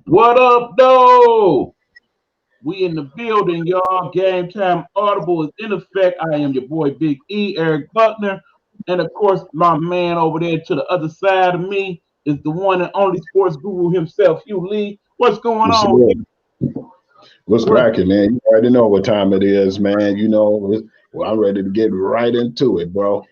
What up, though? We in the building, y'all. Game Time Audible is in effect. I am your boy Big E, Eric Buckner. And of course, my man over there to the other side of me is the one and only sports guru himself, Hugh Lee. What's going What's on, up? Hugh? What's We're cracking, man? You already know what time it is, man. Well, I'm ready to get right into it, bro.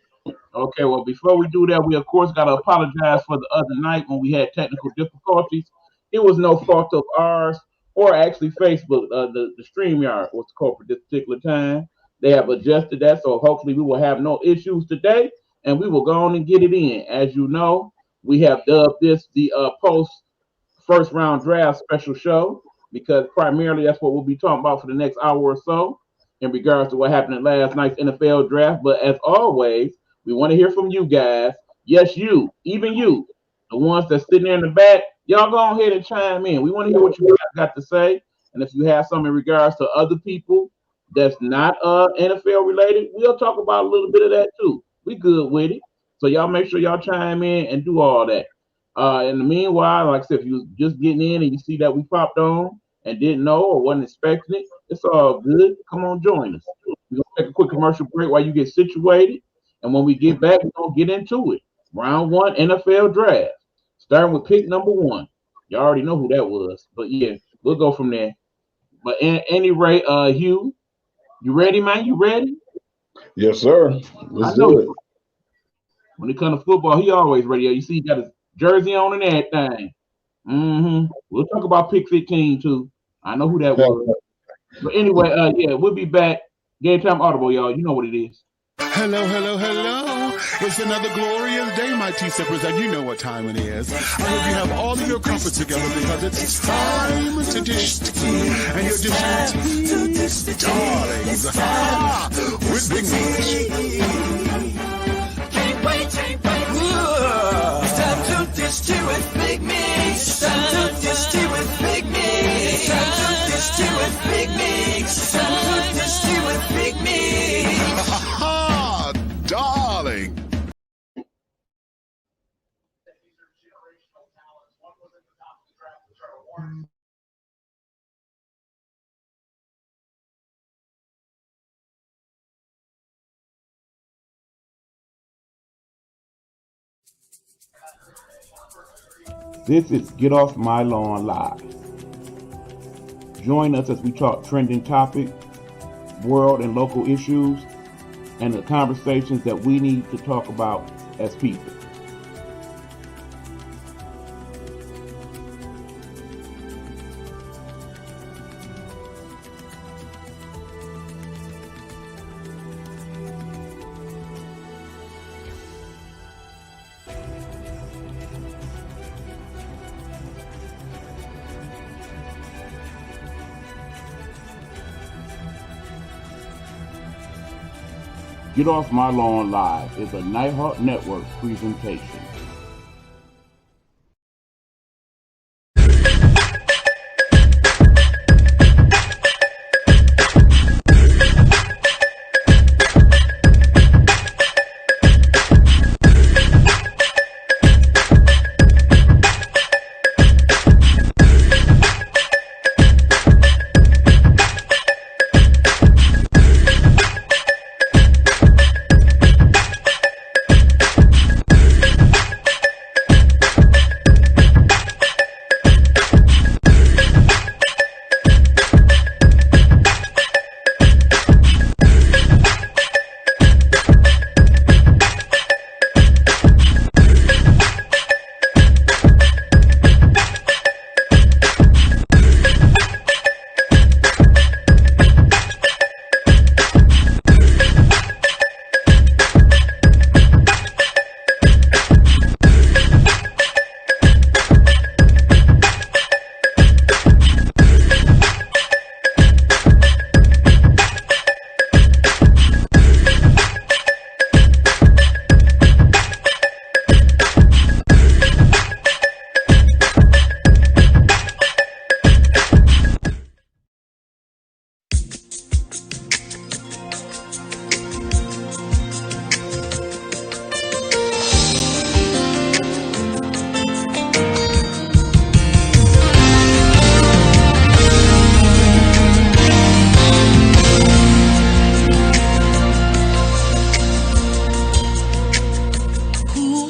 okay. Well, before we do that, we of course got to apologize for the other night when we had technical difficulties. It was no fault of ours or actually Facebook. The StreamYard was called for this particular time. They have adjusted that, so hopefully we will have no issues today, and we will go on and get it in. As you know, we have dubbed this the post first round draft special show because primarily that's what we'll be talking about for the next hour or so in regards to what happened in last night's NFL draft. But as always, we want to hear from you guys. Yes, you, even you, the ones that's sitting there in the back, y'all go ahead and chime in. We want to hear what you guys got to say. And if you have some in regards to other people that's not NFL related, we'll talk about a little bit of that too. We good with it. So y'all make sure y'all chime in and do all that. In the meanwhile, like I said, if you was just getting in and you see that we popped on and didn't know or wasn't expecting it, it's all good. Come on, join us. We're gonna take a quick commercial break while you get situated, and when we get back, we're gonna get into it. Round one NFL draft, starting with pick number one. You already know who that was, but yeah, we'll go from there. But at any rate, Hugh, you ready, man? You ready? Yes, sir. I Let's know do it. when it comes to football, he always ready. You see, he got his jersey on and everything. We'll talk about pick 15 too. I know who that was. But anyway, yeah, we'll be back. Game Time Audible, y'all. You know what it is. Hello, hello, hello. It's another glorious day, my tea sippers, and you know what time it is. I hope you have all of your comfort together because it's time to dish tea. And your dish tea, darlings, with Big Meat. Can't wait. It's time to dish tea with Big Meat. It's time to dish tea with Big Meat. It's time to dish tea with Big Meat. It's time to dish tea with Big Meat. Darling. This is Get Off My Lawn Live. Join us as we talk trending topics, world and local issues, and the conversations that we need to talk about as people. Get Off My Lawn Live is a Nighthawk Network presentation.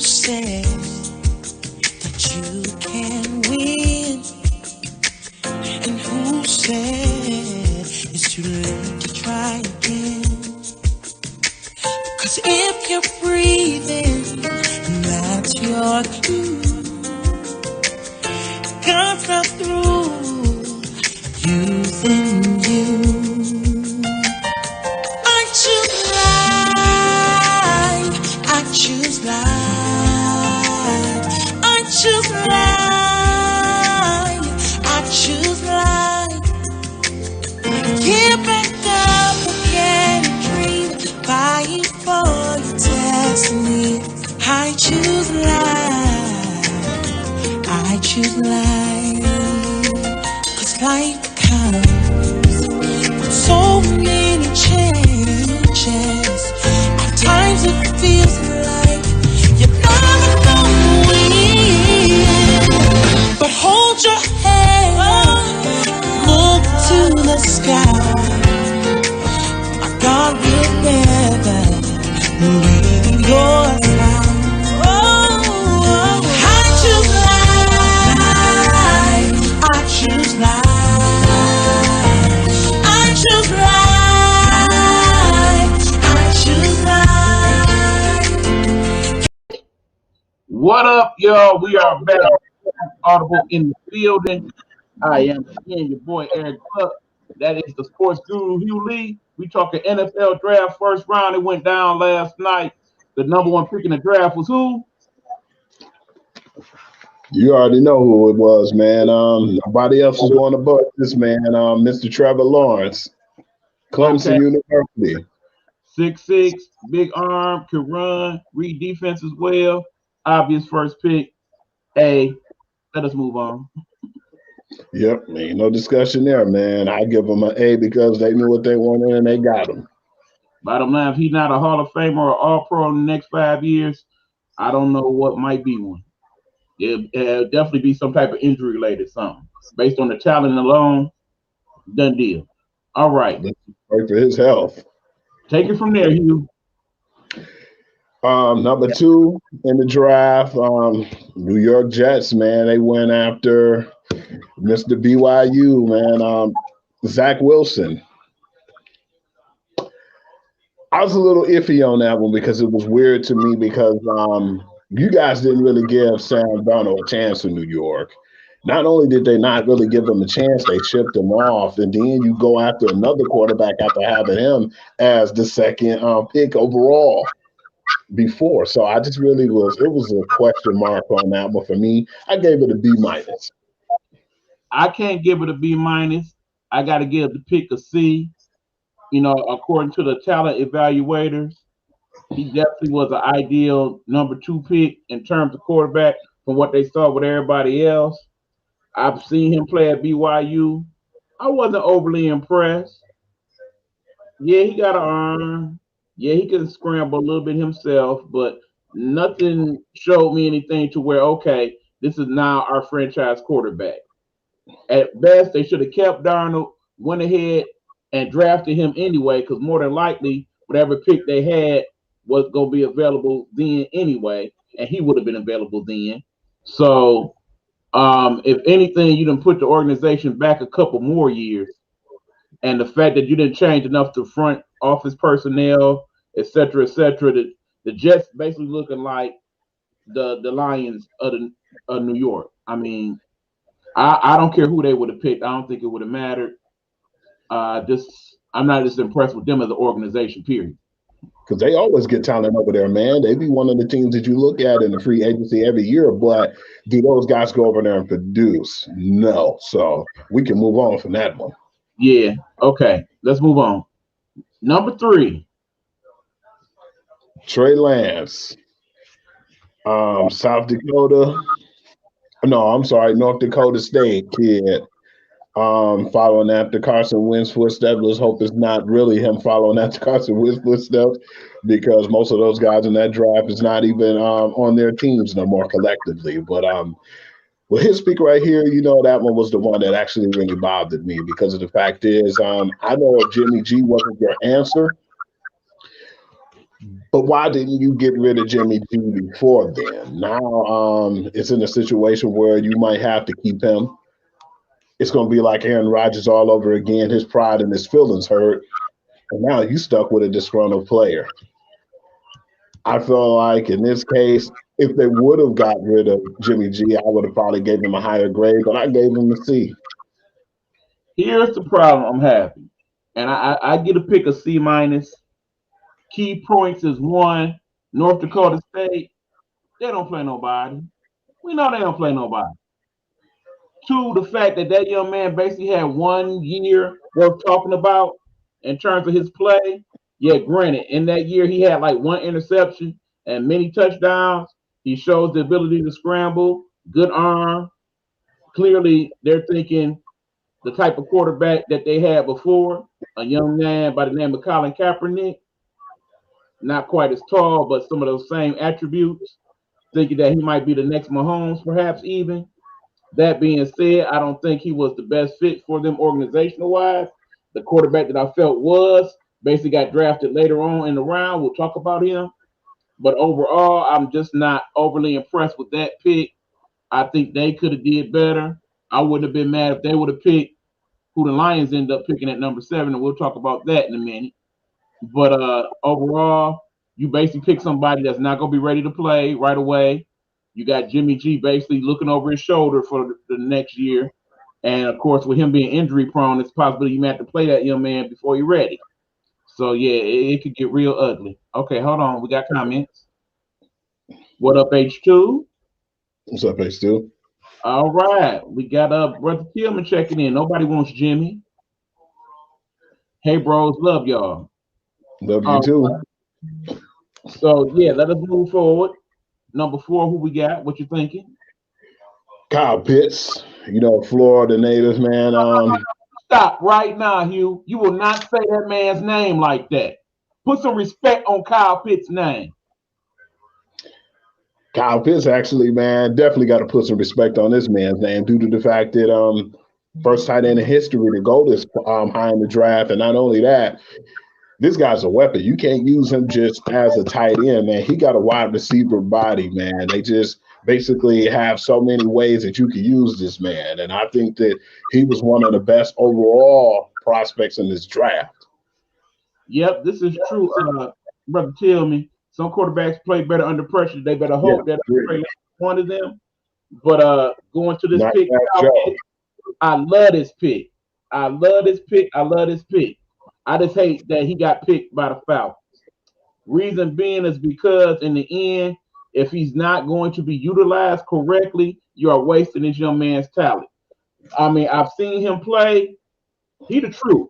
said that you can win? And who said it's too late to try again? 'Cause if you're breathing, and that's your cue, God's not through using you. I choose life. I choose life. I choose life. I choose life. Get back up again and dream. Fight for your destiny. I choose life. I choose life. 'Cause life comes with so many changes. At times it feels like you're never gonna win. But hold your head, look to the sky. My God will never leave your side. I choose life. I choose life. I choose life. I choose life. What up, y'all? We are back. Audible in the building. I am again your boy Eric Buck. That is the sports guru Hugh Lee. We talking NFL draft first round. It went down last night. The number one pick in the draft was who? You already know who it was, man. Nobody else is going to bust this man. Mr. Trevor Lawrence, Clemson University. 6'6", big arm, can run, read defense as well. Obvious first pick. Let us move on. Yep, ain't no discussion there, man. I give them an A because they knew what they wanted and they got him. Bottom line, if he's not a Hall of Famer or All-Pro in the next 5 years, I don't know what might be one. It'll definitely be some type of injury-related something. Based on the talent alone, done deal. All right. Pray for his health. Take it from there, Hugh. Number 2 in the draft, New York Jets, man. They went after Mr. BYU, man, Zach Wilson. I was a little iffy on that one because it was weird to me because you guys didn't really give Sam Darnold a chance in New York. Not only did they not really give him a chance, they shipped him off, and then you go after another quarterback after having him as the second pick overall before. So I just really it was a question mark on that one for me. I gave it a B-. I can't give it a B-. I got to give the pick a C. You know, according to the talent evaluators, he definitely was an ideal number 2 pick in terms of quarterback from what they saw with everybody else. I've seen him play at BYU. I wasn't overly impressed. Yeah, he got an arm. Yeah, he can scramble a little bit himself, but nothing showed me anything to where, okay, this is now our franchise quarterback. At best, they should have kept Darnold, went ahead and drafted him anyway, because more than likely, whatever pick they had was going to be available then anyway, and he would have been available then. So, if anything, you didn't put the organization back a couple more years. And the fact that you didn't change enough to front office personnel, et cetera, the Jets basically looking like the Lions of New York. I mean, I don't care who they would have picked. I don't think it would have mattered. I'm not just impressed with them as an organization, period. Because they always get talent over there, man. They be one of the teams that you look at in the free agency every year, but do those guys go over there and produce? No. So we can move on from that one. Yeah. Okay. Let's move on. Number 3. Trey Lance. South Dakota. No, I'm sorry, North Dakota State kid. Following after Carson Wentz's footsteps. Let's hope it's not really him following after Carson Wentz's footsteps, because most of those guys in that draft is not even on their teams no more collectively. But well, his pick right here, you know, that one was the one that actually really bothered me, because of the fact is, I know if Jimmy G wasn't your answer, But why didn't you get rid of Jimmy G before then? Now it's in a situation where you might have to keep him. It's going to be like Aaron Rodgers all over again. His pride and his feelings hurt, and now you stuck with a disgruntled player. I feel like in this case, if they would have got rid of Jimmy G, I would have probably gave him a higher grade, but I gave him a C. Here's the problem I'm having, and I get a pick a C minus. Key points is one. North Dakota State, they don't play nobody. We know they don't play nobody. Two, the fact that that young man basically had 1 year worth talking about in terms of his play. Yeah, granted, in that year he had like one interception and many touchdowns. He shows the ability to scramble, good arm. Clearly, they're thinking the type of quarterback that they had before, a young man by the name of Colin Kaepernick, not quite as tall, but some of those same attributes, thinking that he might be the next Mahomes, perhaps even. That being said, I don't think he was the best fit for them organizational wise. The quarterback that I felt was basically got drafted later on in the round. We'll talk about him. But overall, I'm just not overly impressed with that pick. I think they could have did better. I wouldn't have been mad if they would have picked who the Lions end up picking at number 7, and we'll talk about that in a minute. But overall, you basically pick somebody that's not going to be ready to play right away. You got Jimmy G basically looking over his shoulder for the next year. And of course, with him being injury prone, it's possible you may have to play that young man before you're ready. So yeah, it could get real ugly. Okay, hold on. We got comments. What up, H2? What's up, H2? All right. We got Brother Tillman checking in. Nobody wants Jimmy. Hey bros, love y'all. Love you too. Right. So yeah, let us move forward. Number 4, who we got? What you thinking? Kyle Pitts, Florida native, man. Stop right now, Hugh. You will not say that man's name like that. Put some respect on Kyle Pitts' name. Kyle Pitts, actually, man, definitely got to put some respect on this man's name due to the fact that first tight end in history to go this high in the draft, and not only that, this guy's a weapon. You can't use him just as a tight end, man. He got a wide receiver body, man. They just basically have so many ways that you can use this man. And I think that he was one of the best overall prospects in this draft. Yep, this is true. Brother, tell me, some quarterbacks play better under pressure. They better hope that one of them. But going to this pick, I love this pick. I love this pick. I just hate that he got picked by the Falcons. Reason being is because in the end, if he's not going to be utilized correctly, you are wasting this young man's talent. I mean, I've seen him play. He the truth.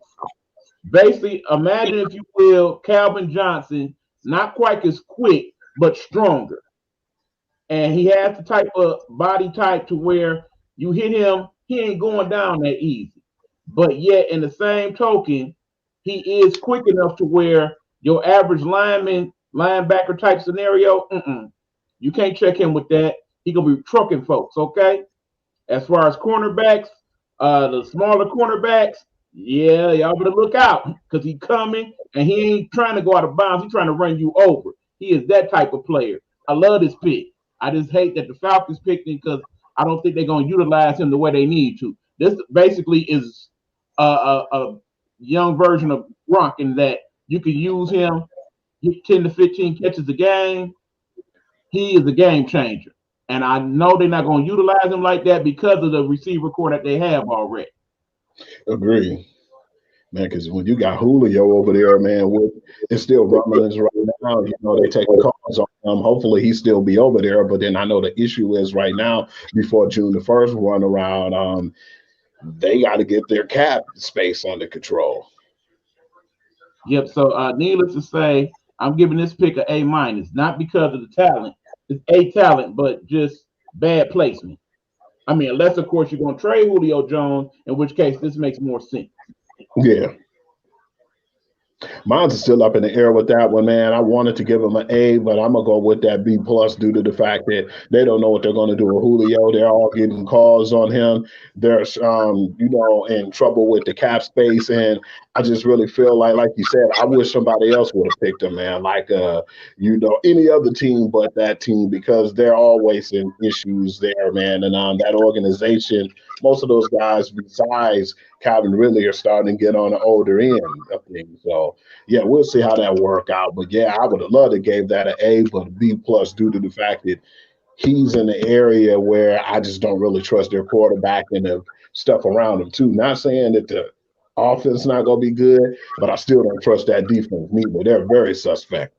Basically, imagine, if you will, Calvin Johnson, not quite as quick, but stronger. And he has the type of body type to where you hit him, he ain't going down that easy. But yet, in the same token, he is quick enough to where your average linebacker type scenario, you can't check him with that. He gonna be trucking folks, okay? As far as cornerbacks, the smaller cornerbacks, yeah, y'all better look out because he coming and he ain't trying to go out of bounds. He's trying to run you over. He is that type of player. I love this pick. I just hate that the Falcons picked him because I don't think they're gonna utilize him the way they need to. This basically is a young version of Gronk in that you can use him, get 10 to 15 catches a game. He is a game changer. And I know they're not going to utilize him like that because of the receiver core that they have already. Agree. Man, because when you got Julio over there, man, it's still rumblings right now. They take the calls on him. Hopefully he still be over there. But then I know the issue is right now, before June the 1st run around, they got to get their cap space under control. Yep. So needless to say, I'm giving this pick an A minus, not because of the talent. It's A talent, but just bad placement. I mean, unless of course you're going to trade Julio Jones, in which case this makes more sense. Yeah. Mine's still up in the air with that one, man. I wanted to give them an A, but I'm gonna go with that B plus due to the fact that they don't know what they're gonna do with Julio. They're all getting calls on him. They're in trouble with the cap space, and I just really feel like you said, I wish somebody else would have picked him, man. Like any other team but that team because they're always in issues there, man. And that organization, most of those guys besides Calvin really are starting to get on the older end of things. So yeah, we'll see how that work out. But yeah, I would have loved to gave that an A, but a B plus due to the fact that he's in the area where I just don't really trust their quarterback and the stuff around him too. Not saying that the offense not gonna be good, but I still don't trust that defense neither. They're very suspect.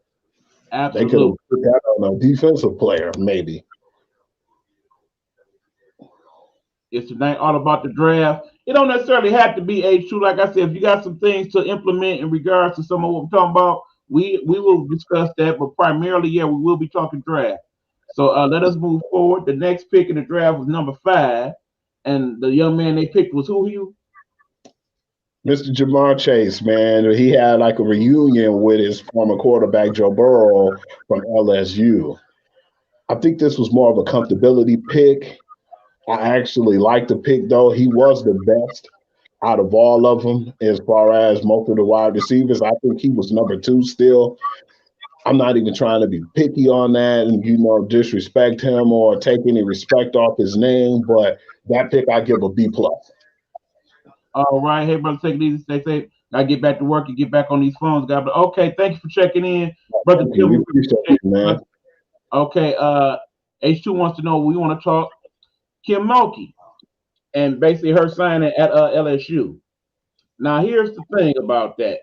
They could have Absolutely. put that on a defensive player, maybe. It's tonight all about the draft. It don't necessarily have to be H2. Like I said, if you got some things to implement in regards to some of what we're talking about, we will discuss that. But primarily, yeah, we will be talking draft. So let us move forward. The next pick in the draft was number 5, and the young man they picked was who? You? Mr. Jamar Chase, man, he had like a reunion with his former quarterback Joe Burrow from LSU. I think this was more of a comfortability pick. I actually like the pick though. He was the best out of all of them as far as most of the wide receivers. I think he was number 2 still. I'm not even trying to be picky on that and disrespect him or take any respect off his name, but that pick I give a B plus. All right, hey brother, take it easy. Stay safe. Gotta get back to work and get back on these phones, guys. But okay, thank you for checking in, brother Thank you. We Tim. appreciate it, man. Okay, H2 wants to know we want to talk Kim Mulkey and basically her signing at LSU. Now, here's the thing about that.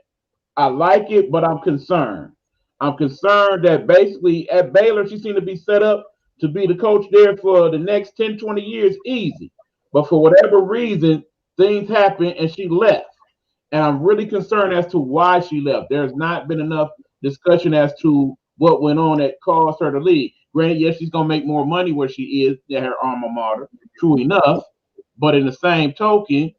I like it, but I'm concerned. I'm concerned that basically at Baylor, she seemed to be set up to be the coach there for the next 10, 20 years easy. But for whatever reason, things happened and she left. And I'm really concerned as to why she left. There's not been enough discussion as to what went on that caused her to leave. Granted, yes, she's going to make more money where she is at her alma mater, true enough. But in the same token,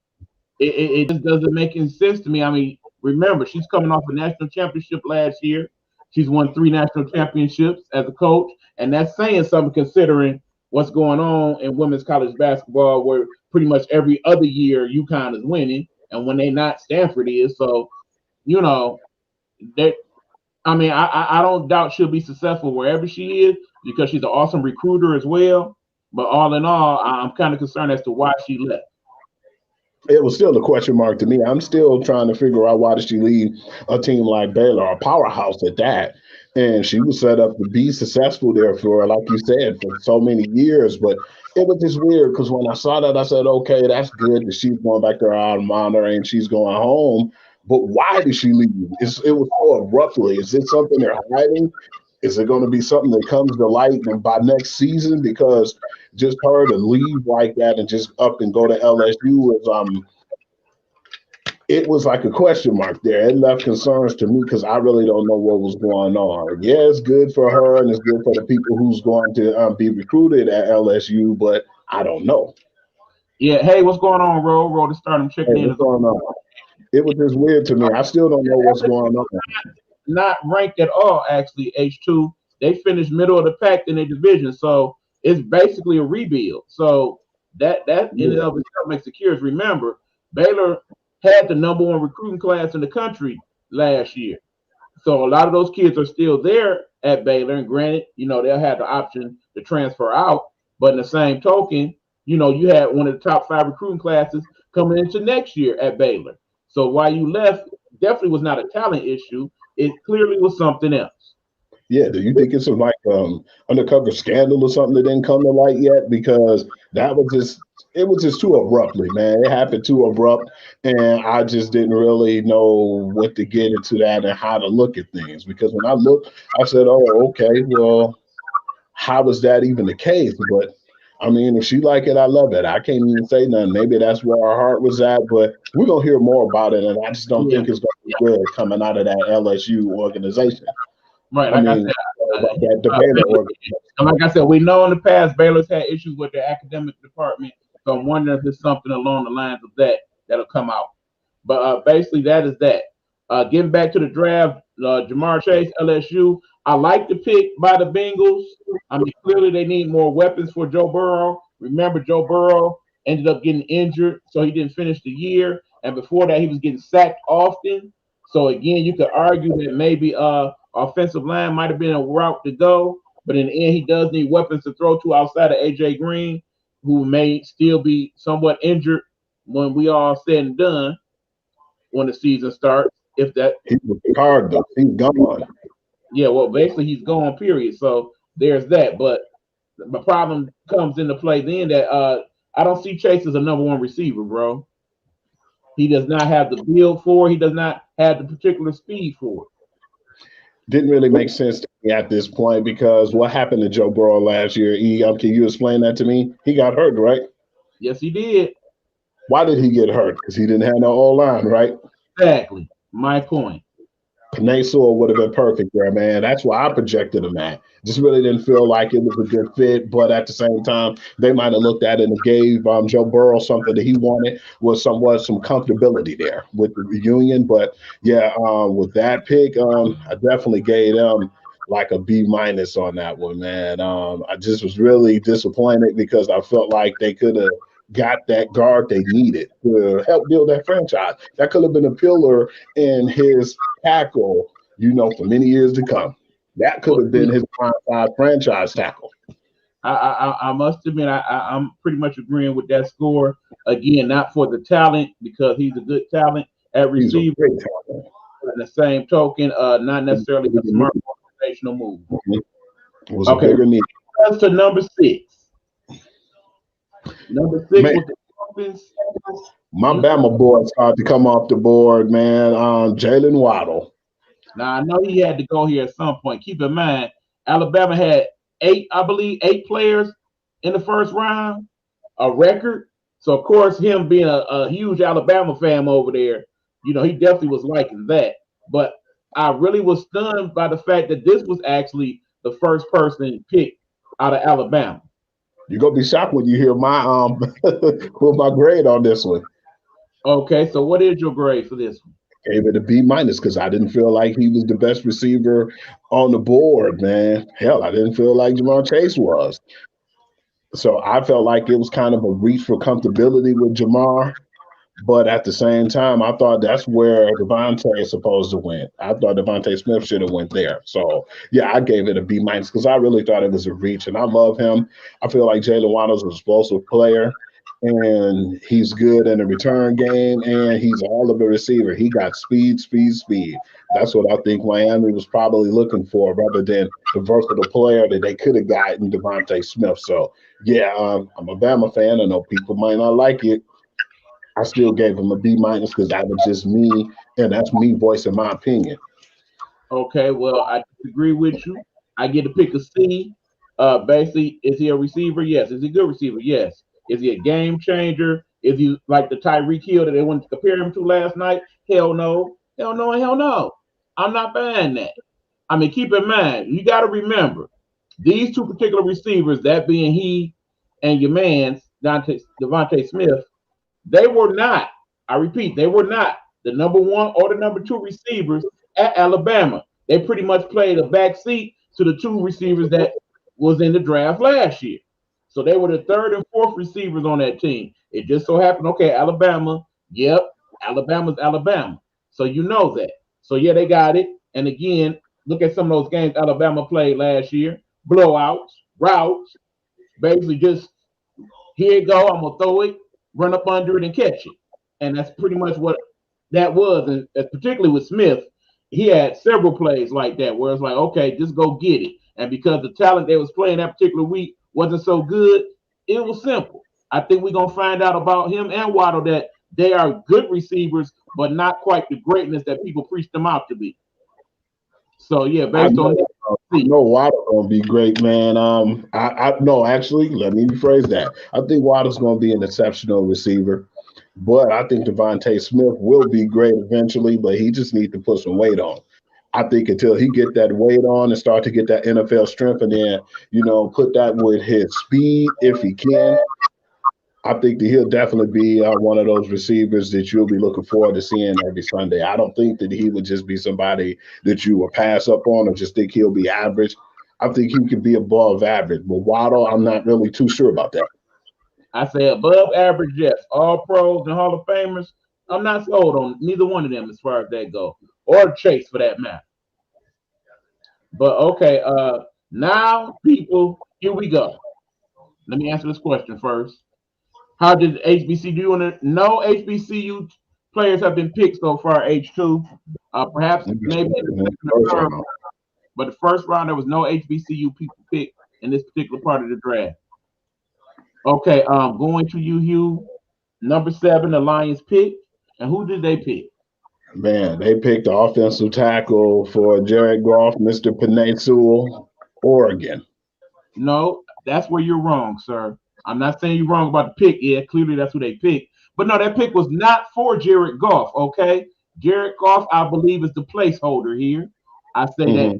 it just doesn't make any sense to me. I mean, remember, she's coming off a national championship last year. She's won 3 national championships as a coach, and that's saying something considering what's going on in women's college basketball, where pretty much every other year UConn is winning, and when they not, Stanford is. So, you know, that I mean, I don't doubt she'll be successful wherever she is because she's an awesome recruiter as well. But all in all, I'm kind of concerned as to why she left. It was still a question mark to me. I'm still trying to figure out why did she leave a team like Baylor, a powerhouse at that. And she was set up to be successful there for, like you said, for so many years. But it was just weird because when I saw that, I said, okay, that's good that she's going back to her alma mater and she's going home. But why did she leave? It was so abruptly. Is it something they're hiding? Is it going to be something that comes to light by next season? Because just her to leave like that and just up and go to LSU is it was like a question mark there. It left concerns to me because I really don't know what was going on. Yeah, it's good for her and it's good for the people who's going to be recruited at LSU, but I don't know. Yeah, hey, what's going on, Ro? Ro to start. I'm checking Hey, in. what's going on? It was just weird to me. I still don't know what's going on. Not ranked at all, actually, H2. They finished middle of the pack in their division. So it's basically a rebuild. So that in and of itself makes it curious. Remember, Baylor had the number 1 recruiting class in the country last year. So a lot of those kids are still there at Baylor. And granted, they'll have the option to transfer out. But in the same token, you had one of the top 5 recruiting classes coming into next year at Baylor. So why you left definitely was not a talent issue. It clearly was something else. Yeah, do you think it's some like undercover scandal or something that didn't come to light yet? Because it was just too abruptly, man. It happened too abrupt, and I just didn't really know what to get into that and how to look at things. Because when I looked, I said, "Oh, okay, well, how was that even the case?" But I mean, if she like it, I love it. I can't even say nothing. Maybe that's where her heart was at, but we're gonna hear more about it, and I just don't think it's gonna be good coming out of that LSU organization. Right, I like I mean, said, that the Baylor organization. and like I said, we know in the past Baylor's had issues with their academic department. So I'm wondering if it's something along the lines of that'll come out. But basically, that is that. Getting back to the draft, Jamar Chase, LSU. I like the pick by the Bengals. I mean, clearly they need more weapons for Joe Burrow. Remember, Joe Burrow ended up getting injured, so he didn't finish the year. And before that, he was getting sacked often. So again, you could argue that maybe offensive line might have been a route to go, but in the end, he does need weapons to throw to outside of AJ Green, who may still be somewhat injured when we all said and done when the season starts. If that, He was hard though. He's gone. yeah, well, basically he's gone. Period. So there's that. But the problem comes into play then that I don't see Chase as a number one receiver, bro. He does not have the build for it. He does not have the particular speed for it. Didn't really make sense to me at this point because what happened to Joe Burrow last year? Can you explain that to me? He got hurt, right? Yes, he did. Why did he get hurt? Because he didn't have no O line, right? Exactly. My point. Panay Sewell would have been perfect there, man. That's why I projected him at. Just really didn't feel like it was a good fit, but at the same time, they might have looked at it and gave Joe Burrow something that he wanted was somewhat some comfortability there with the reunion. But yeah, with that pick, I definitely gave them like a B minus on that one, man. I just was really disappointed because I felt like they could have got that guard they needed to help build that franchise. That could have been a pillar in his tackle, for many years to come. That could have been his franchise tackle. I must admit, I'm pretty much agreeing with that score. Again, not for the talent, because he's a good talent at He's a receiver. great talent. At the same token, not necessarily a smart organizational move. It was a bigger need. That's to number 6. Number 6 Man, with the Dolphins. my Bama boy started to come off the board, man. Jalen Waddle. Now I know he had to go here at some point. Keep in mind, Alabama had 8 players in the first round, a record. So of course, him being a huge Alabama fan over there, he definitely was liking that. But I really was stunned by the fact that this was actually the first person picked out of Alabama. You're gonna be shocked when you hear my with my grade on this one. Okay, so what is your grade for this one? Gave it a B minus because I didn't feel like he was the best receiver on the board, man. Hell, I didn't feel like Jamar Chase was. So I felt like it was kind of a reach for comfortability with Jamar. But at the same time, I thought that's where Devontae is supposed to win. I thought Devontae Smith should have went there. So yeah, I gave it a B minus because I really thought it was a reach, and I love him. I feel like Jalen Waddle's an explosive player, and he's good in the return game, and he's all of a receiver. He got speed, speed, speed. That's what I think Miami was probably looking for, rather than the versatile player that they could have gotten Devontae Smith. So yeah, I'm a Bama fan. I know people might not like it. I still gave him a B minus because that was just me, and that's me voicing my opinion. Okay, well, I disagree with you. I get to pick a C. Basically, is he a receiver? Yes. Is he a good receiver? Yes. Is he a game changer? Is he like the Tyreek Hill that they wanted to compare him to last night? Hell no. Hell no and hell no. I'm not buying that. I mean, keep in mind, you got to remember, these two particular receivers, that being he and your man, Devontae Smith, they were not, I repeat, they were not the number 1 or the number 2 receivers at Alabama. They pretty much played a backseat to the 2 receivers that was in the draft last year. So they were the 3rd and 4th receivers on that team. It just so happened, okay, Alabama, yep, Alabama's Alabama. So you know that. So yeah, they got it. And again, look at some of those games Alabama played last year. Blowouts, routes, basically just here you go, I'm going to throw it, run up under it and catch it. And that's pretty much what that was. And particularly with Smith, he had several plays like that where it's like, okay, just go get it. And because the talent they was playing that particular week wasn't so good, it was simple. I think we're going to find out about him and Waddle that they are good receivers, but not quite the greatness that people preach them out to be. So, yeah, based on that. I know Waddle's going to be great, man. No, actually, let me rephrase that. I think Waddle's going to be an exceptional receiver, but I think Devontae Smith will be great eventually, but he just needs to put some weight on. I think until he get that weight on and start to get that NFL strength and then, put that with his speed if he can. I think that he'll definitely be one of those receivers that you'll be looking forward to seeing every Sunday. I don't think that he would just be somebody that you will pass up on or just think he'll be average. I think he could be above average. But Waddle, I'm not really too sure about that. I say above average, yes. All pros and Hall of Famers. I'm not sold on neither one of them as far as that go, or Chase for that matter. But okay, now people, here we go. Let me answer this question first. How did HBCU and no HBCU players have been picked so far? H2, perhaps maybe in the second First or third, round. but the first round there was no HBCU people picked in this particular part of the draft. Okay, going to you, Hugh. Number 7, the Lions picked, and who did they pick? Man, they picked the offensive tackle for Jared Goff, Mr. Panay Sewell, Oregon. No, that's where you're wrong, sir. I'm not saying you're wrong about the pick. Yeah, clearly that's who they picked. But no, that pick was not for Jared Goff, okay? Jared Goff, I believe, is the placeholder here. I say that Hmm.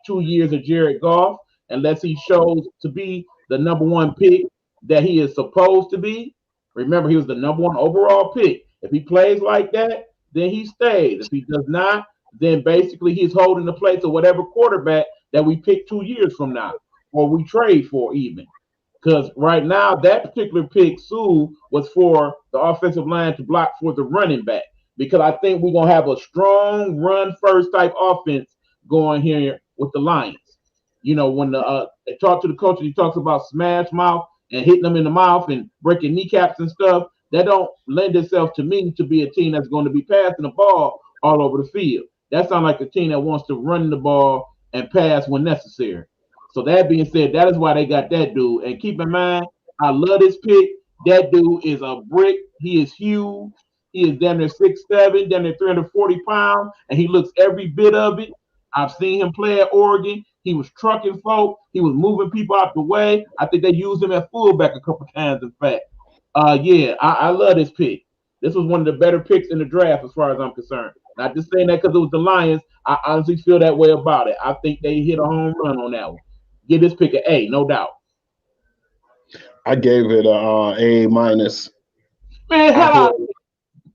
2 years of Jared Goff, unless he shows to be the number one pick that he is supposed to be. Remember, he was the number one overall pick. If he plays like that, then he stays. If he does not, then basically he's holding the place of whatever quarterback that we pick 2 years from now or we trade for even. Because right now, that particular pick, Sue, was for the offensive line to block for the running back. Because I think we're going to have a strong run first type offense going here with the Lions. You know, when they talk to the coach, he talks about smash mouth and hitting them in the mouth and breaking kneecaps and stuff. That don't lend itself to me to be a team that's going to be passing the ball all over the field. That sounds like a team that wants to run the ball and pass when necessary. So that being said, that is why they got that dude. And keep in mind, I love this pick. That dude is a brick. He is huge. He is down there 6'7", down there 340 pounds, and he looks every bit of it. I've seen him play at Oregon. He was trucking folk. He was moving people out the way. I think they used him at fullback a couple times, in fact. Yeah, I love this pick. This was one of the better picks in the draft as far as I'm concerned. Not just saying that because it was the Lions. I honestly feel that way about it. I think they hit a home run on that one. Give this pick an A, no doubt. I gave it a A minus. Man, I hell feel out.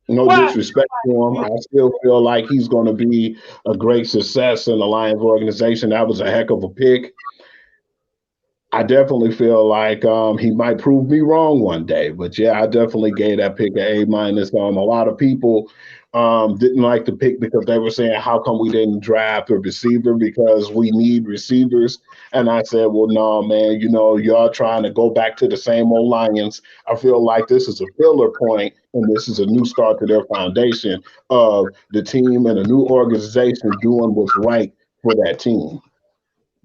no What? disrespect to him. I still feel like he's going to be a great success in the Lions organization. That was a heck of a pick. I definitely feel like he might prove me wrong one day, but yeah, I definitely gave that pick an A minus. A lot of people didn't like the pick because they were saying, "How come we didn't draft a receiver? Because we need receivers." And I said, "Well, no, man. You know, y'all trying to go back to the same old Lions. I feel like this is a filler point, and this is a new start to their foundation of the team and a new organization doing what's right for that team."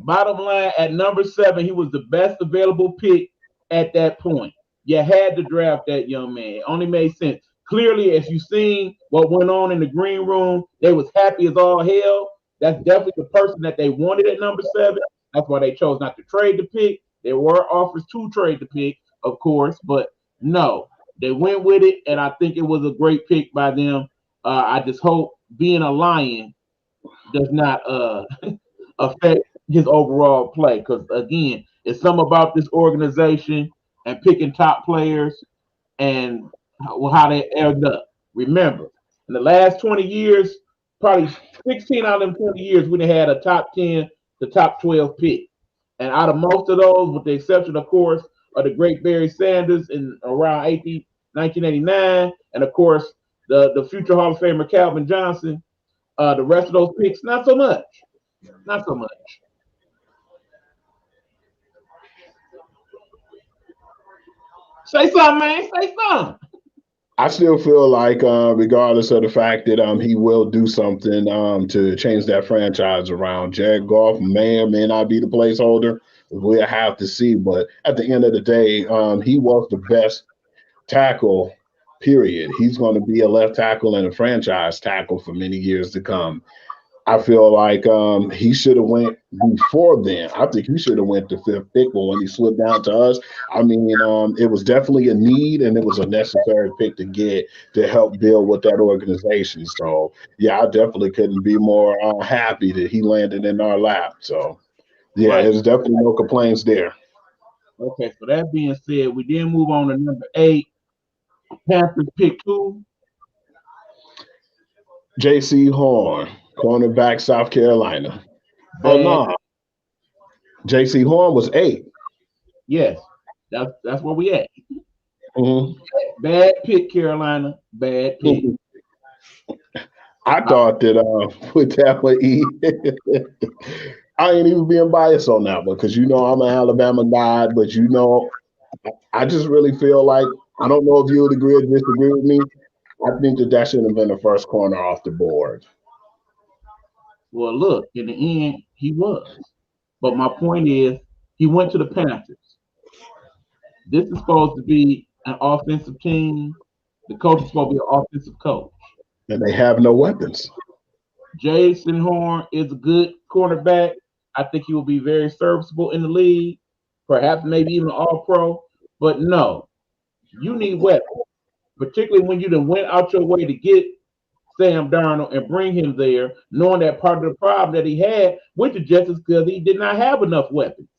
Bottom line, at number 7, he was the best available pick at that point. You had to draft that young man. It only made sense. Clearly, as you seen what went on in the green room, they was happy as all hell. That's definitely the person that they wanted at number 7. That's why they chose not to trade the pick. There were offers to trade the pick, of course, but no, they went with it, and I think it was a great pick by them. I just hope being a Lion does not affect his overall play. Because again, it's something about this organization and picking top players and how they end up. Remember, in the last 20 years, probably 16 out of them 20 years, we done had a top 10 to top 12 pick. And out of most of those, with the exception, of course, of the great Barry Sanders in around 1989, and of course, the future Hall of Famer Calvin Johnson, the rest of those picks, not so much. Not so much. Say something, man. Say something. I still feel like, regardless of the fact that he will do something to change that franchise around, Jared Goff may or may not be the placeholder. We'll have to see. But at the end of the day, he was the best tackle, period. He's going to be a left tackle and a franchise tackle for many years to come. I feel like he should have went before then. I think he should have went to fifth pick, but when he slipped down to us, I mean, it was definitely a need and it was a necessary pick to get to help build with that organization. So yeah, I definitely couldn't be more happy that he landed in our lap. So yeah, Right. there's definitely no complaints there. Okay, so that being said, we then move on to number 8. Panthers pick who? J.C. Horn, cornerback, South Carolina. Oh Bad. no, J.C. Horn was 8. Yes, that's where we at. Mhm. Bad pick, Carolina. Bad pick. I I, thought that with that one, I ain't even being biased on that one because I'm an Alabama guy, but I just really feel like I don't know if you would agree or disagree with me. I think that should have been the first corner off the board. well, look, in the end, he was. But my point is, he went to the Panthers. This is supposed to be an offensive team. The coach is supposed to be an offensive coach. And they have no weapons. Jason Horn is a good cornerback. I think he will be very serviceable in the league, perhaps maybe even all pro. But no, you need weapons, particularly when you done went out your way to get Sam Darnold and bring him there, knowing that part of the problem that he had with the Jets is because he did not have enough weapons.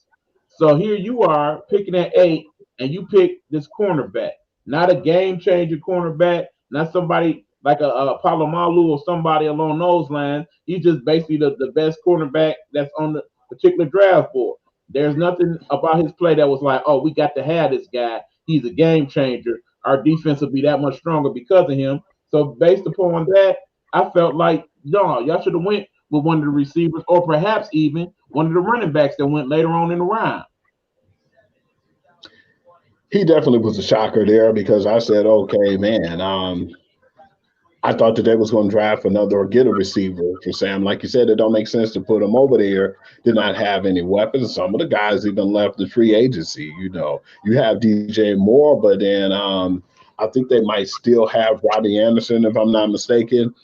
So here you are picking at 8, and you pick this cornerback, not a game changer cornerback, not somebody like a Palomalu or somebody along those lines. He's just basically the best cornerback that's on the particular draft board. There's nothing about his play that was like, oh, we got to have this guy. He's a game changer. Our defense will be that much stronger because of him. So based upon that, I felt like, no, y'all should have went with one of the receivers or perhaps even one of the running backs that went later on in the round. He definitely was a shocker there because I said, okay, man, I thought that they was going to draft another or get a receiver for Sam. Like you said, it don't make sense to put him over there. Did not have any weapons. Some of the guys even left the free agency. You have DJ Moore, but then I think they might still have Robbie Anderson, if I'm not mistaken.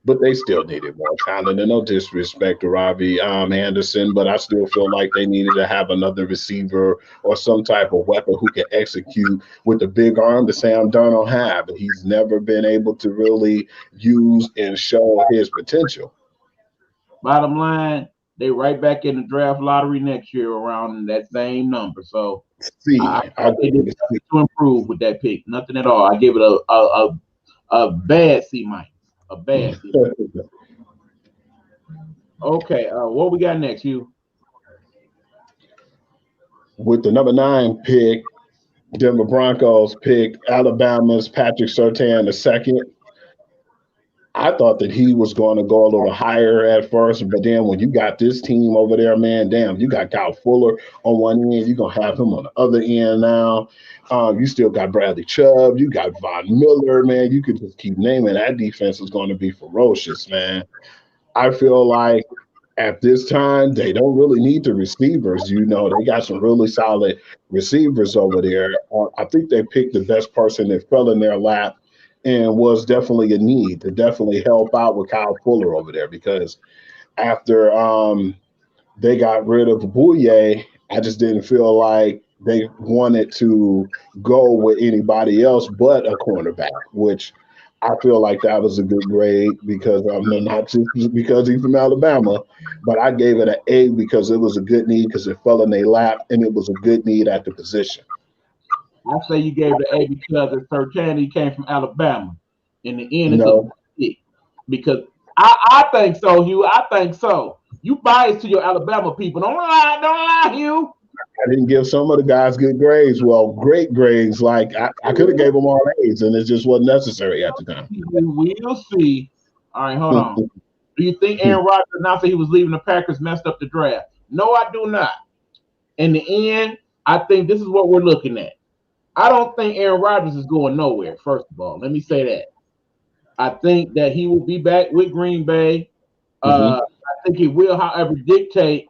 But they still needed more talent. And no disrespect to Robbie Anderson, but I still feel like they needed to have another receiver or some type of weapon who can execute with the big arm that Sam Darnold have. And he's never been able to really use and show his potential. Bottom line, they right back in the draft lottery next year around that same number. So See, I I thought they give did it a C. nothing to improve with that pick. Nothing at all. I give it a bad C minus. A bad C minus. Okay, what we got next, you? With the number 9 pick, Denver Broncos picked Alabama's Patrick Surtain the second. I thought that he was going to go a little higher at first, but then when you got this team over there, man, damn, you got Kyle Fuller on one end, you're gonna have him on the other end now. You still got Bradley Chubb, you got Von Miller, man. You could just keep naming that defense is going to be ferocious, man. I feel like at this time they don't really need the receivers. They got some really solid receivers over there. I think they picked the best person that fell in their lap and was definitely a need to definitely help out with Kyle Fuller over there because after they got rid of Bouye, I just didn't feel like they wanted to go with anybody else but a cornerback, which I feel like that was a good grade because not just because he's from Alabama, but I gave it an A because it was a good need because it fell in their lap and it was a good need at the position. I say you gave the A because it's Sertan. He came from Alabama. In the end, it's a No, pick because I think so, Hugh. I think so. You biased to your Alabama people. Don't lie, Hugh. I didn't give some of the guys good grades. Well, great grades. Like I could have gave them all A's, and it just wasn't necessary at the time. We'll see. All right, hold on. Do you think Aaron Rodgers announced that he was leaving the Packers messed up the draft? No, I do not. In the end, I think this is what we're looking at. I don't think Aaron Rodgers is going nowhere, first of all. Let me say that. I think that he will be back with Green Bay. Hmm. I think he will, however, dictate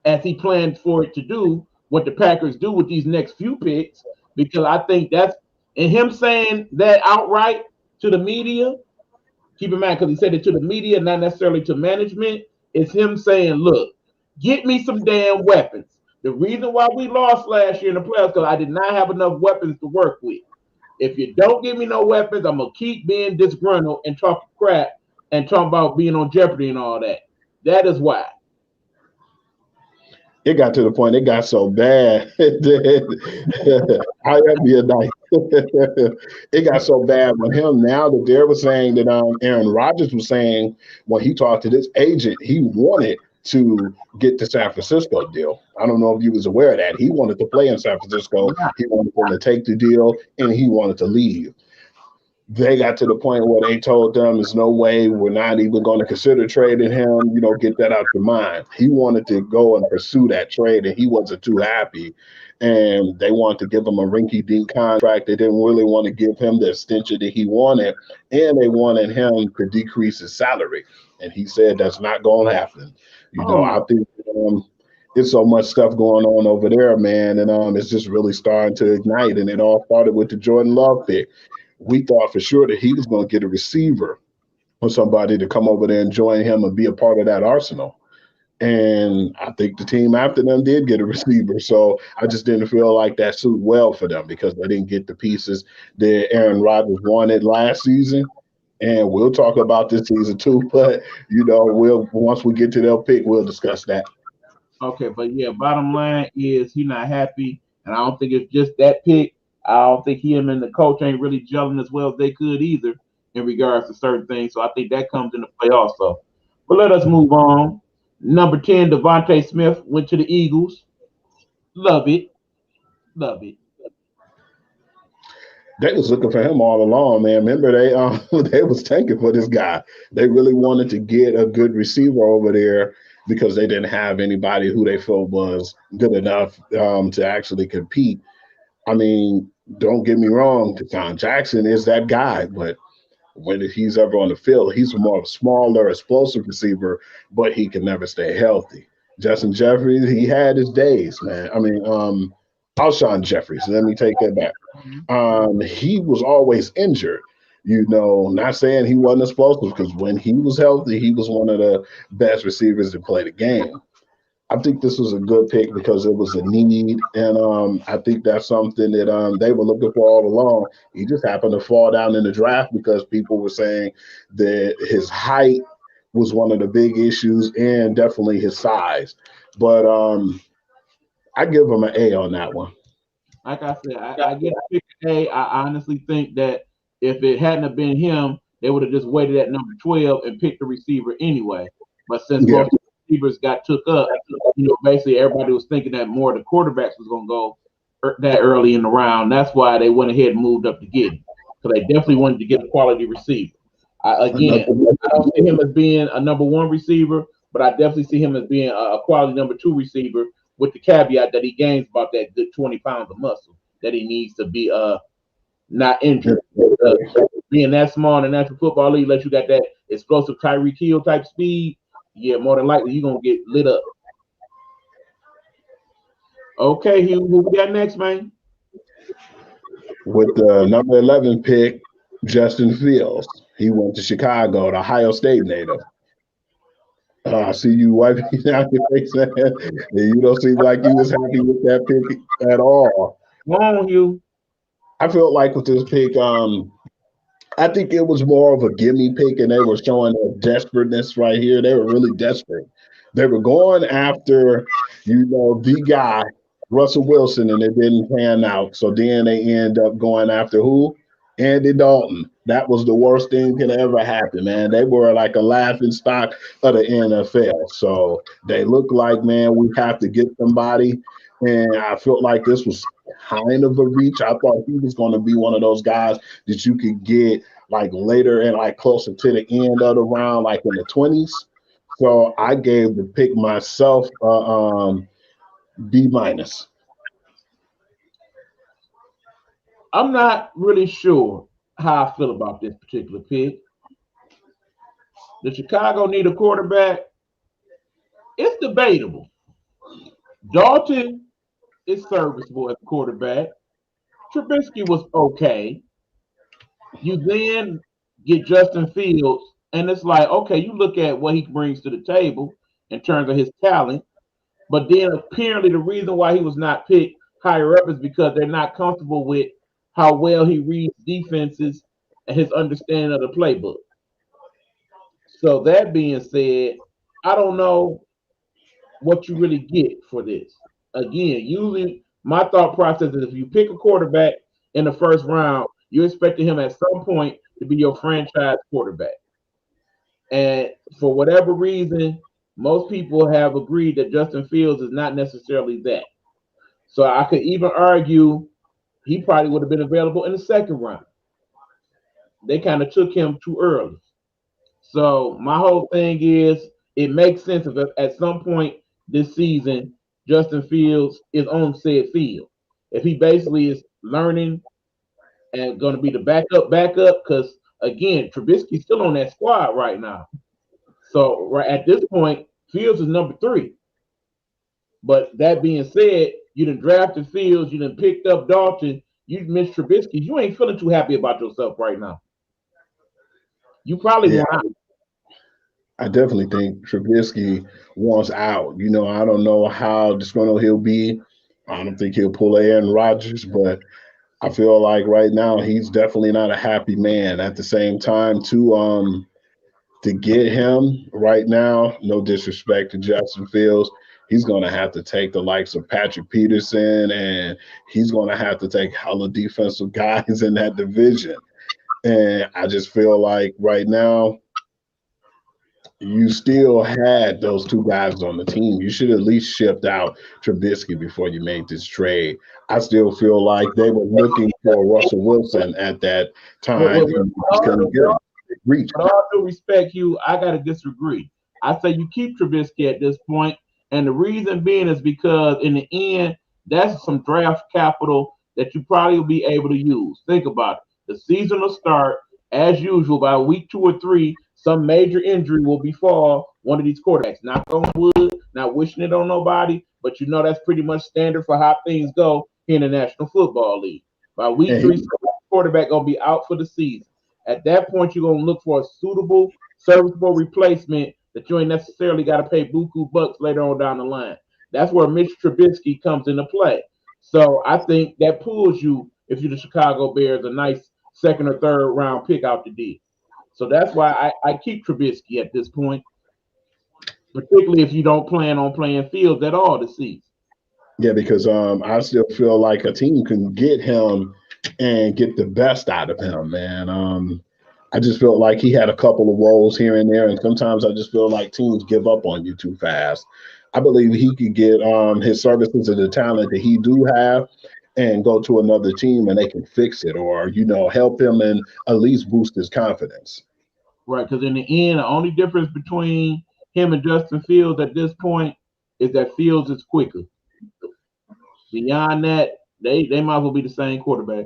as he planned for it to do what the Packers do with these next few picks, because I think that's and him saying that outright to the media. Keep in mind, because he said it to the media, not necessarily to management. It's him saying, "Look, get me some damn weapons." The reason why we lost last year in the playoffs because I did not have enough weapons to work with. If you don't give me no weapons, I'm gonna keep being disgruntled and talking crap and talking about being on Jeopardy and all that. That is why. it got to the point it got so bad that I be a night. It got so bad with him now that they were saying that Aaron Rodgers was saying when he talked to this agent, he wanted to get the San Francisco deal. I don't know if you was aware of that. He wanted to play in San Francisco. Yeah. He wanted them to take the deal, and he wanted to leave. They got to the point where they told them there's no way, we're not even going to consider trading him. Get that out your mind. He wanted to go and pursue that trade, and he wasn't too happy. And they wanted to give him a rinky dink contract. They didn't really want to give him the extension that he wanted, and they wanted him to decrease his salary. And he said that's not going to happen. Oh I no. think there's so much stuff going on over there, man, and it's just really starting to ignite. And it all started with the Jordan Love pick. We thought for sure that he was going to get a receiver or somebody to come over there and join him and be a part of that arsenal. And I think the team after them did get a receiver. So I just didn't feel like that suited well for them because they didn't get the pieces that Aaron Rodgers wanted last season. And we'll talk about this season too. But we'll once we get to their pick, we'll discuss that. Okay, but yeah, bottom line is he not happy, and I don't think it's just that pick. I don't think him and the coach ain't really gelling as well as they could either in regards to certain things. So I think that comes into play also. But let us move on. Number 10, Devontae Smith went to the Eagles. Love it. Love it. They was looking for him all along, man. Remember they was tanking for this guy. They really wanted to get a good receiver over there because they didn't have anybody who they felt was good enough to actually compete. I mean, don't get me wrong, Deshaun Jackson is that guy, but when he's ever on the field, he's more of a smaller, explosive receiver, but he can never stay healthy. Justin Jeffries, he had his days, man. I mean, Alshon Jeffries, let me take that back. Mhm. He was always injured. Not saying he wasn't explosive because when he was healthy, he was one of the best receivers to play the game. I think this was a good pick because it was a need, and I think that's something that they were looking for all along. He just happened to fall down in the draft because people were saying that his height was one of the big issues, and definitely his size. But I give him an A on that one. Like I said, I get the pick A. I honestly think that if it hadn't have been him, they would have just waited at number 12 and picked the receiver anyway. But since Yeah, both receivers got took up, basically everybody was thinking that more of the quarterbacks was going to go that early in the round. That's why they went ahead and moved up to get him. So they definitely wanted to get a quality receiver. Again, I don't see him as being a number one receiver, but I definitely see him as being a quality number two receiver with the caveat that he gains about that good 20 pounds of muscle that he needs to be not injured. Uh, Being that small in the National Football League lets you got that explosive Tyreek Hill type speed. Yeah, more than likely you're gonna get lit up. Okay, Hugh, who we got next, man? with the number 11 pick, Justin Fields. He went to Chicago, the Ohio State native. I see you wiping down your face, man. You don't seem like you was happy with that pick at all. Come on, Hugh. I felt like with this pick, I think it was more of a gimme pick, and they were showing their desperateness right here. They were really desperate. They were going after, the guy, Russell Wilson, and it didn't pan out. So then they end up going after who? Andy Dalton. That was the worst thing that could ever happen, man. They were like a laughing stock of the NFL. So they look like, man, we have to get somebody. And I felt like this was kind of a reach. I thought he was going to be one of those guys that you could get like later and like closer to the end of the round, like in the 20s. So I gave the pick myself B minus. I'm not really sure how I feel about this particular pick. The Chicago need a quarterback. It's debatable. Dalton is serviceable as a quarterback. Trubisky was okay. You then get Justin Fields, and it's like, okay, you look at what he brings to the table in terms of his talent, but then apparently the reason why he was not picked higher up is because they're not comfortable with how well he reads defenses and his understanding of the playbook. So that being said, I don't know. what you really get for this. Again, usually my thought process is if you pick a quarterback in the first round, you're expecting him at some point to be your franchise quarterback. And for whatever reason, most people have agreed that Justin Fields is not necessarily that. So I could even argue he probably would have been available in the second round. They kind of took him too early. So my whole thing is it makes sense if at some point this season Justin Fields is on said field. If he basically is learning and going to be the backup, because again, Trubisky's still on that squad right now. So right at this point, Fields is number three. But that being said, you done drafted Fields, you done picked up Dalton, you missed Trubisky. You ain't feeling too happy about yourself right now. You probably Yeah, want out. I definitely think Trubisky wants out. I don't know how disgruntled he'll be. I don't think he'll pull Aaron Rodgers, but I feel like right now he's definitely not a happy man. At the same time, to get him right now, no disrespect to Justin Fields, he's gonna have to take the likes of Patrick Peterson, and he's gonna have to take hella defensive guys in that division. And I just feel like right now you still had those two guys on the team. You should at least shipped out Trubisky before you made this trade. I still feel like they were looking for Russell Wilson at that time With and just all, couldn't get him. Reach. with all due respect, you, I gotta disagree. I say you keep Trubisky at this point, and the reason being is because in the end, that's some draft capital that you probably will be able to use. Think about it. The season will start as usual by week 2 or 3. Some major injury will befall one of these quarterbacks. Knock on wood, not wishing it on nobody, but you know that's pretty much standard for how things go here in the National Football League. By week And three, he, some quarterback gonna be out for the season. At that point, you're gonna look for a suitable, serviceable replacement that you ain't necessarily got to pay buku bucks later on down the line. That's where Mitch Trubisky comes into play. So I think that pulls you, if you're the Chicago Bears, a nice second or third round pick out the deal. So that's why I keep Trubisky at this point, particularly if you don't plan on playing Fields at all this season. yeah, because I still feel like a team can get him and get the best out of him, man. I just felt like he had a couple of woes here and there, and sometimes I just feel like teams give up on you too fast. I believe he could get his services and the talent that he do have and go to another team and they can fix it or help him and at least boost his confidence. Right, because in the end, the only difference between him and Justin Fields at this point is that Fields is quicker. Beyond that, they might as well be the same quarterback.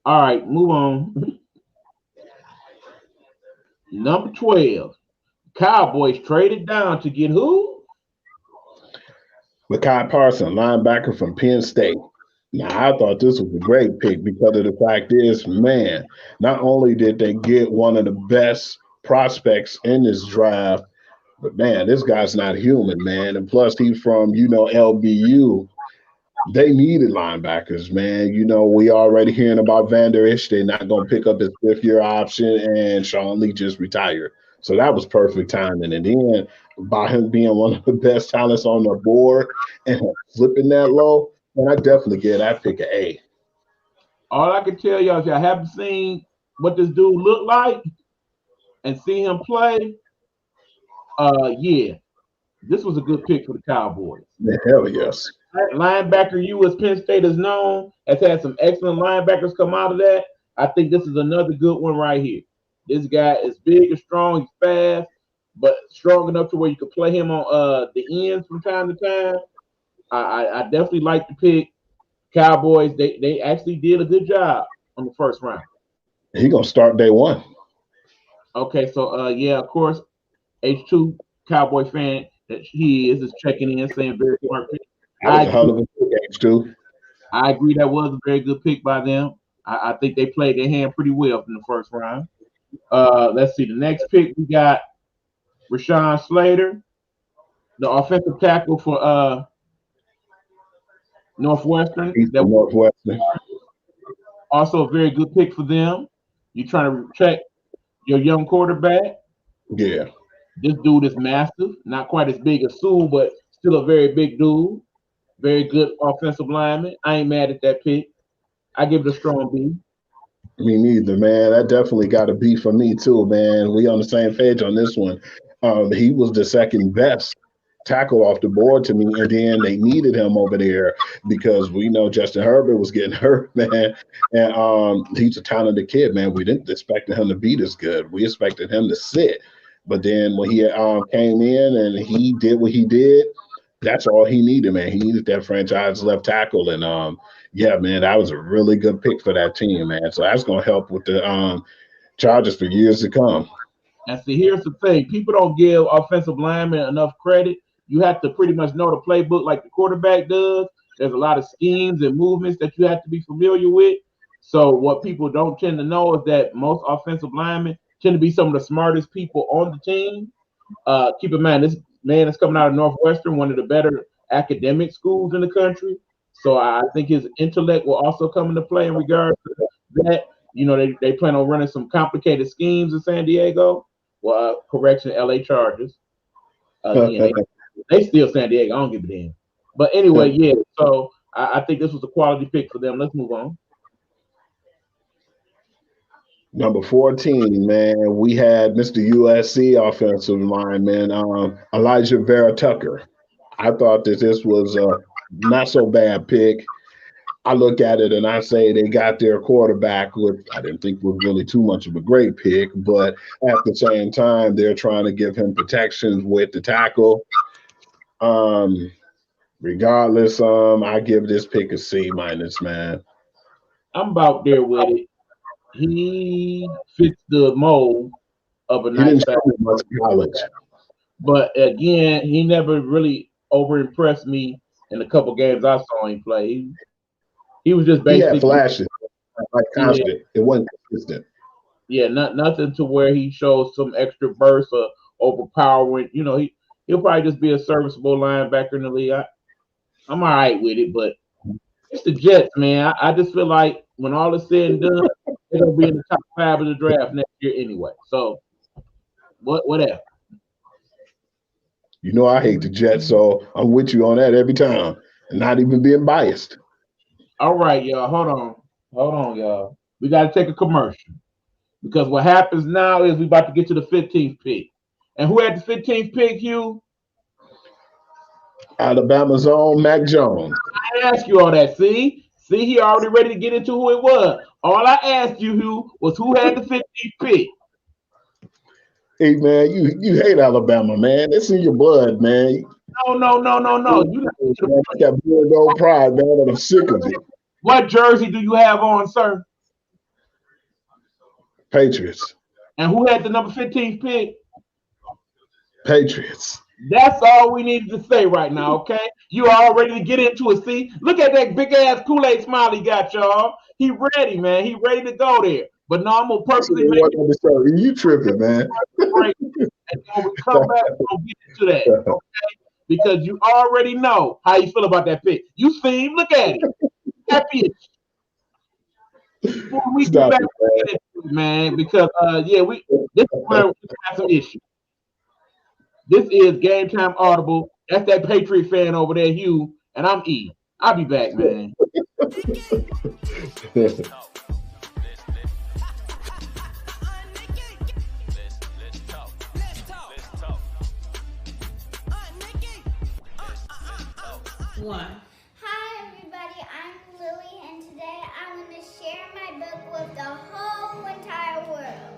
All right, move on. Number 12. Cowboys traded down to get who? Makai Parson, linebacker from Penn State. Now, I thought this was a great pick because of the fact is, man, not only did they get one of the best prospects in this draft, but man, this guy's not human, man. And plus, he's from, LBU. They needed linebackers, man. We already hearing about Van Der Esch. They're not going to pick up his fifth-year option, and Sean Lee just retired. So that was perfect timing. And then by him being one of the best talents on the board and flipping that low, and I definitely get that pick an A. All I can tell y'all is I haven't seen what this dude look like and see him play. Yeah, this was a good pick for the Cowboys. Hell yes. Linebacker U, as Penn State is known, has had some excellent linebackers come out of that. I think this is another good one right here. This guy is big and strong, he's fast, but strong enough to where you could play him on the ends from time to time. I definitely like the pick. Cowboys, they actually did a good job on the first round. He gonna start day one. Okay, so yeah, of course, H2 Cowboy fan that he is checking in saying very smart pick. That was a hell of a pick, H2. I agree that was a very good pick by them. I think they played their hand pretty well in the first round. Let's see. The next pick we got Rashawn Slater, the offensive tackle for Northwestern. He's That from was Northwestern. also a very good pick for them. You trying to check your young quarterback. Yeah. This dude is massive, not quite as big as Sue, but still a very big dude. Very good offensive lineman. I ain't mad at that pick. I give it a strong B. Me neither, man. That definitely got to be for me too, man. We on the same page on this one. He was the second best tackle off the board to me, and then they needed him over there because we know Justin Herbert was getting hurt, man. And he's a talented kid, man. We didn't expect him to be this good. We expected him to sit, but then when he came in and he did what he did, that's all he needed, man. He needed that franchise left tackle, and yeah, man, that was a really good pick for that team, man. So that's gonna help with the Chargers for years to come. And see, here's the thing: people don't give offensive linemen enough credit. You have to pretty much know the playbook like the quarterback does. There's a lot of schemes and movements that you have to be familiar with. So what people don't tend to know is that most offensive linemen tend to be some of the smartest people on the team. Keep in mind, this man is coming out of Northwestern, one of the better academic schools in the country. So I think his intellect will also come into play in regards to that. You know, they plan on running some complicated schemes in San Diego. Well, correction, LA Chargers. Again, they still San Diego. I don't give a damn. But anyway, yeah. So I think this was a quality pick for them. Let's move on. Number 14, man, we had Mr. USC offensive lineman, Elijah Vera Tucker. I thought that this was a not so bad pick. I look at it and I say they got their quarterback with, I didn't think was really too much of a great pick, but at the same time, they're trying to give him protections with the tackle. Regardless, I give this pick a C minus, man. I'm about there with it. He fits the mold of a He didn't nice show back. me much college. But again, he never really over impressed me in the couple games I saw him play. He was just He had basically flashes, like yeah, constant. It wasn't consistent. nothing to where he shows some extra burst or overpowering. You know, he'll probably just be a serviceable linebacker in the league. I'm all right with it, but it's the Jets, man. I just feel like when all is said and done, they're gonna be in the top 5 of the draft next year anyway. So whatever. You know I hate the Jets, so I'm with you on that every time, and not even being biased. All right, y'all. Hold on, y'all. We got to take a commercial because what happens now is we about to get to the 15th pick. And who had the 15th pick, Hugh? Alabama's own Mac Jones. I asked you all that. See, he already ready to get into who it was. All I asked you, Hugh, was who had the 15th pick. Hey man, you hate Alabama, man. It's in your blood, man. No. You got bulldog pride, man, and I'm sick of it. What jersey do you have on, sir? Patriots. And who had the number 15th pick? Patriots. That's all we needed to say right now, okay? You all ready to get into it. See, look at that big ass Kool-Aid smile he got, y'all. He ready, man. He ready to go there. But no, I'm gonna purposely make it. You tripping, man. Great. And when we come back, we'll get into that, okay? Because you already know how you feel about that pick. You see him, look at it. Happy. Before we get back to it, man, because this is where we have some issues. This is Gametime Audible. That's that Patriot fan over there, Hugh, and I'm E. I'll be back, man. One. Hi everybody, I'm Lily and today I'm going to share my book with the whole entire world.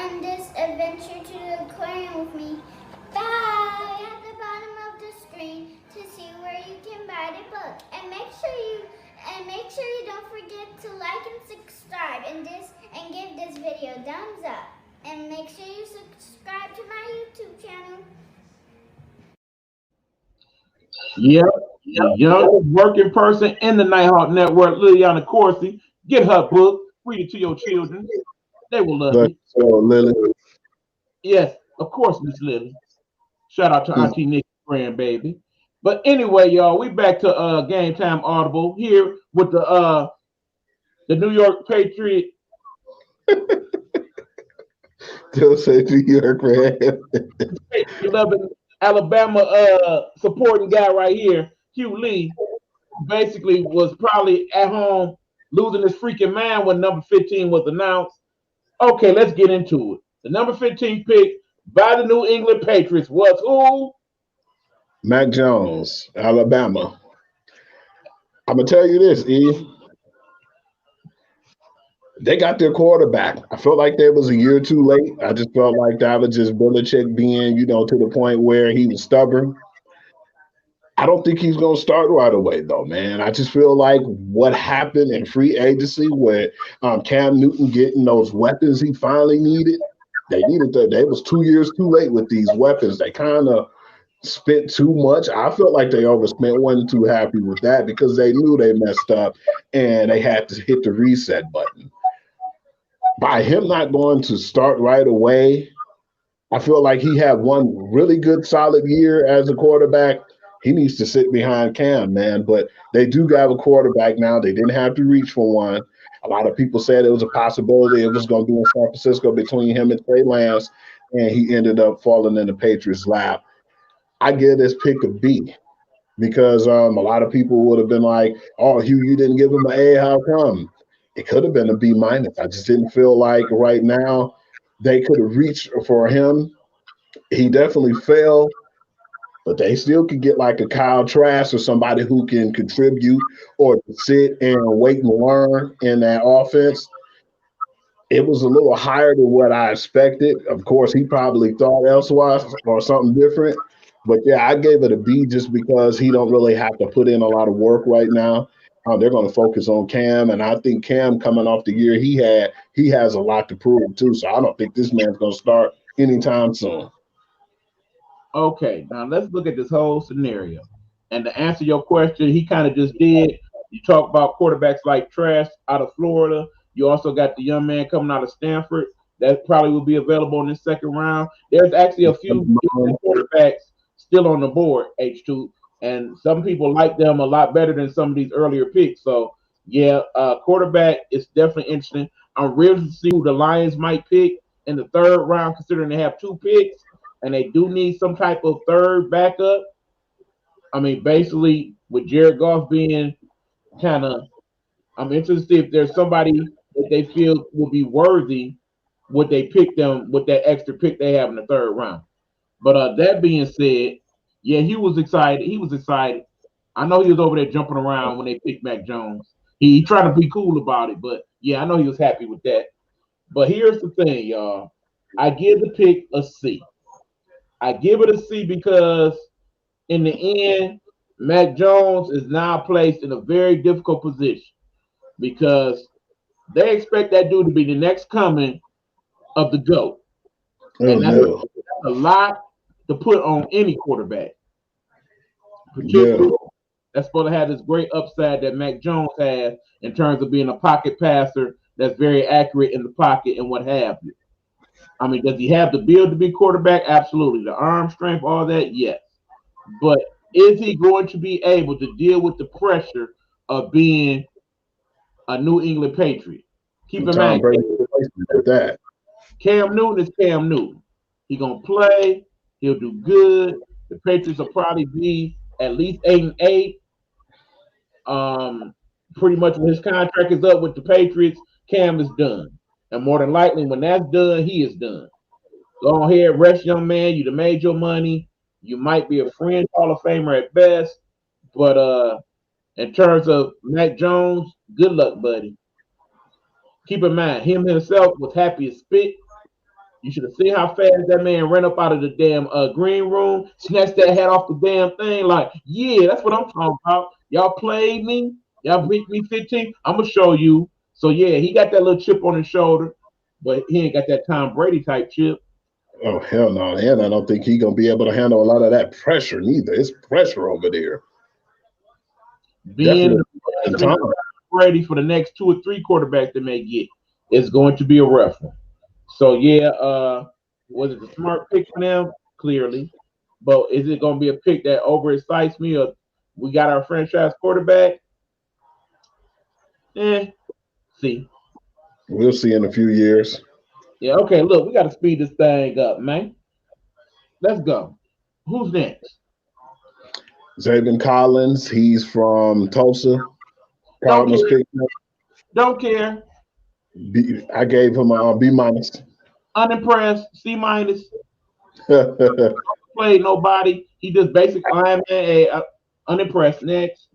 on this adventure to the aquarium with me. Bye at the bottom of the screen to see where you can buy the book. And make sure you don't forget to like and subscribe and give this video a thumbs up. And make sure you subscribe to my YouTube channel. Yep. The youngest working person in the Nighthawk Network, Liliana Corsi. Get her book. Read it to your children. They will love it. So, Lily. Yes, of course, Miss Lily. Shout out to Auntie Nikki's grandbaby. But anyway, y'all, we back to Gametime Audible here with the New York Patriot. Just say New York, man. 11 Alabama supporting guy right here, Hugh Lee, who basically was probably at home losing his freaking mind when number 15 was announced. Okay, let's get into it. The number 15 pick by the New England Patriots was who? Mac Jones, Alabama. I'm gonna tell you this, Eve. They got their quarterback. I felt like that was a year too late. I just felt like that was just Belichick being, to the point where he was stubborn. I don't think he's going to start right away, though, man. I just feel like what happened in free agency with Cam Newton getting those weapons he finally needed, they was 2 years too late with these weapons. They kind of spent too much. I felt like they overspent. Wasn't too happy with that because they knew they messed up and they had to hit the reset button. By him not going to start right away, I feel like he had one really good solid year as a quarterback. He needs to sit behind Cam, man. But they do have a quarterback now. They didn't have to reach for one. A lot of people said it was a possibility it was going to be in San Francisco between him and Trey Lance, and he ended up falling in the Patriots' lap. I give this pick a B because a lot of people would have been like, oh, Hugh, you didn't give him an A. How come? It could have been a B minus. I just didn't feel like right now they could have reached for him. He definitely failed, but they still could get like a Kyle Trask or somebody who can contribute or sit and wait and learn in that offense. It was a little higher than what I expected. Of course, he probably thought elsewise or something different. But yeah, I gave it a B just because he don't really have to put in a lot of work right now. They're going to focus on Cam, and I think Cam coming off the year he has a lot to prove too. So I don't think this man's going to start anytime soon. Okay, now let's look at this whole scenario. And to answer your question, he kind of just did. You talk about quarterbacks like Trask out of Florida. You also got the young man coming out of Stanford that probably will be available in the second round. There's actually a few quarterbacks still on the board, H2, and some people like them a lot better than some of these earlier picks. So, yeah, quarterback is definitely interesting. I'm ready to see who the Lions might pick in the third round, considering they have 2 picks, and they do need some type of third backup. I mean, basically, with Jared Goff being kind of, I'm interested to see if there's somebody that they feel will be worthy, would they pick them with that extra pick they have in the third round. But that being said, yeah, he was excited. He was excited. I know he was over there jumping around when they picked Mac Jones. He tried to be cool about it, but yeah, I know he was happy with that. But here's the thing, y'all. I give the pick a C. I give it a C because in the end, Mac Jones is now placed in a very difficult position because they expect that dude to be the next coming of the GOAT. And that's a lot to put on any quarterback. Particularly, that's supposed to have this great upside that Mac Jones has in terms of being a pocket passer that's very accurate in the pocket and what have you. I mean, does he have the build to be quarterback? Absolutely. The arm strength, all that, yes. But is he going to be able to deal with the pressure of being a New England Patriot? Keep in mind, Cam Newton is Cam Newton. He's going to play. He'll do good. The Patriots will probably be at least 8-8. Pretty much when his contract is up with the Patriots, Cam is done. And more than likely, when that's done, he is done. Go ahead, rest, young man. You done made your money. You might be a fringe Hall of Famer at best. But in terms of Mac Jones, good luck, buddy. Keep in mind, him himself was happy as spit You should have seen how fast that man ran up out of the damn green room, snatched that hat off the damn thing. Like, yeah, that's what I'm talking about. Y'all played me. Y'all beat me 15. I'm gonna show you. So yeah, he got that little chip on his shoulder, but he ain't got that Tom Brady type chip. Oh hell no, and I don't think he's gonna be able to handle a lot of that pressure neither. It's pressure over there. Being Definitely. the Tom Brady for the next 2 or 3 quarterbacks they may get is going to be a rough one. So yeah, was it a smart pick for them? Clearly, but is it going to be a pick that overexcites me? Or we got our franchise quarterback? See, We'll see in a few years. yeah, okay. Look, we got to speed this thing up, man. Let's go. Who's next? Zaven Collins, he's from Tulsa. Don't Cardinals care. picked him. Don't care. I gave him a B minus. Unimpressed. C minus. Played nobody. He just basic lineman. Unimpressed. Next.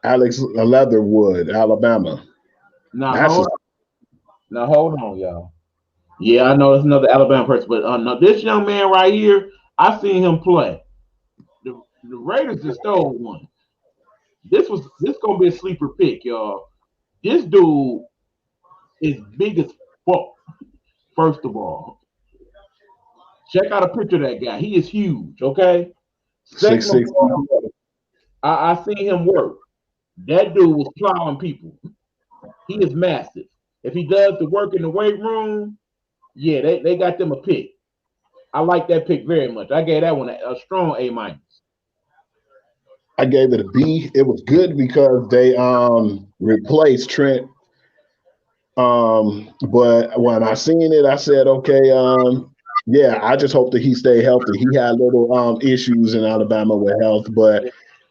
Alex Leatherwood, Alabama. Now That's hold. Now hold on, y'all. Yeah, I know it's another Alabama person, but no, this young man right here, I seen him play. The Raiders just stole one. This gonna be a sleeper pick, y'all. This dude is big as fuck. First of all, check out a picture of that guy. He is huge. Okay. Second of 6'6". all, I seen him work. That dude was plowing people. He is massive. If he does the work in the weight room, yeah, they got them a pick. I like that pick very much. I gave that one a strong A minus. I gave it a B. It was good because they replaced Trent. But when I seen it, I said, okay, yeah, I just hope that he stay healthy. He had little issues in Alabama with health, but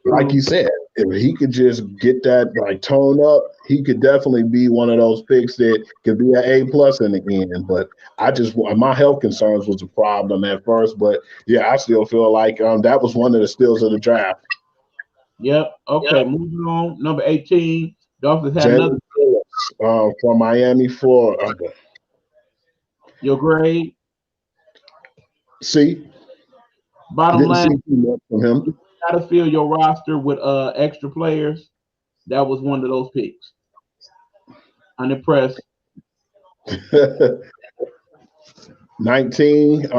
like you said, if he could just get that like tone up, he could definitely be one of those picks that could be an A plus in the end. But I just my health concerns was a problem at first, but yeah, I still feel like that was one of the steals of the draft. Yep. Okay, moving on. Number 18. Dolphins had another Jalen Phillips from Miami for your grade. C. Bottom Didn't line, see too much from him. you gotta fill your roster with extra players. That was one of those picks. Unimpressed. 19,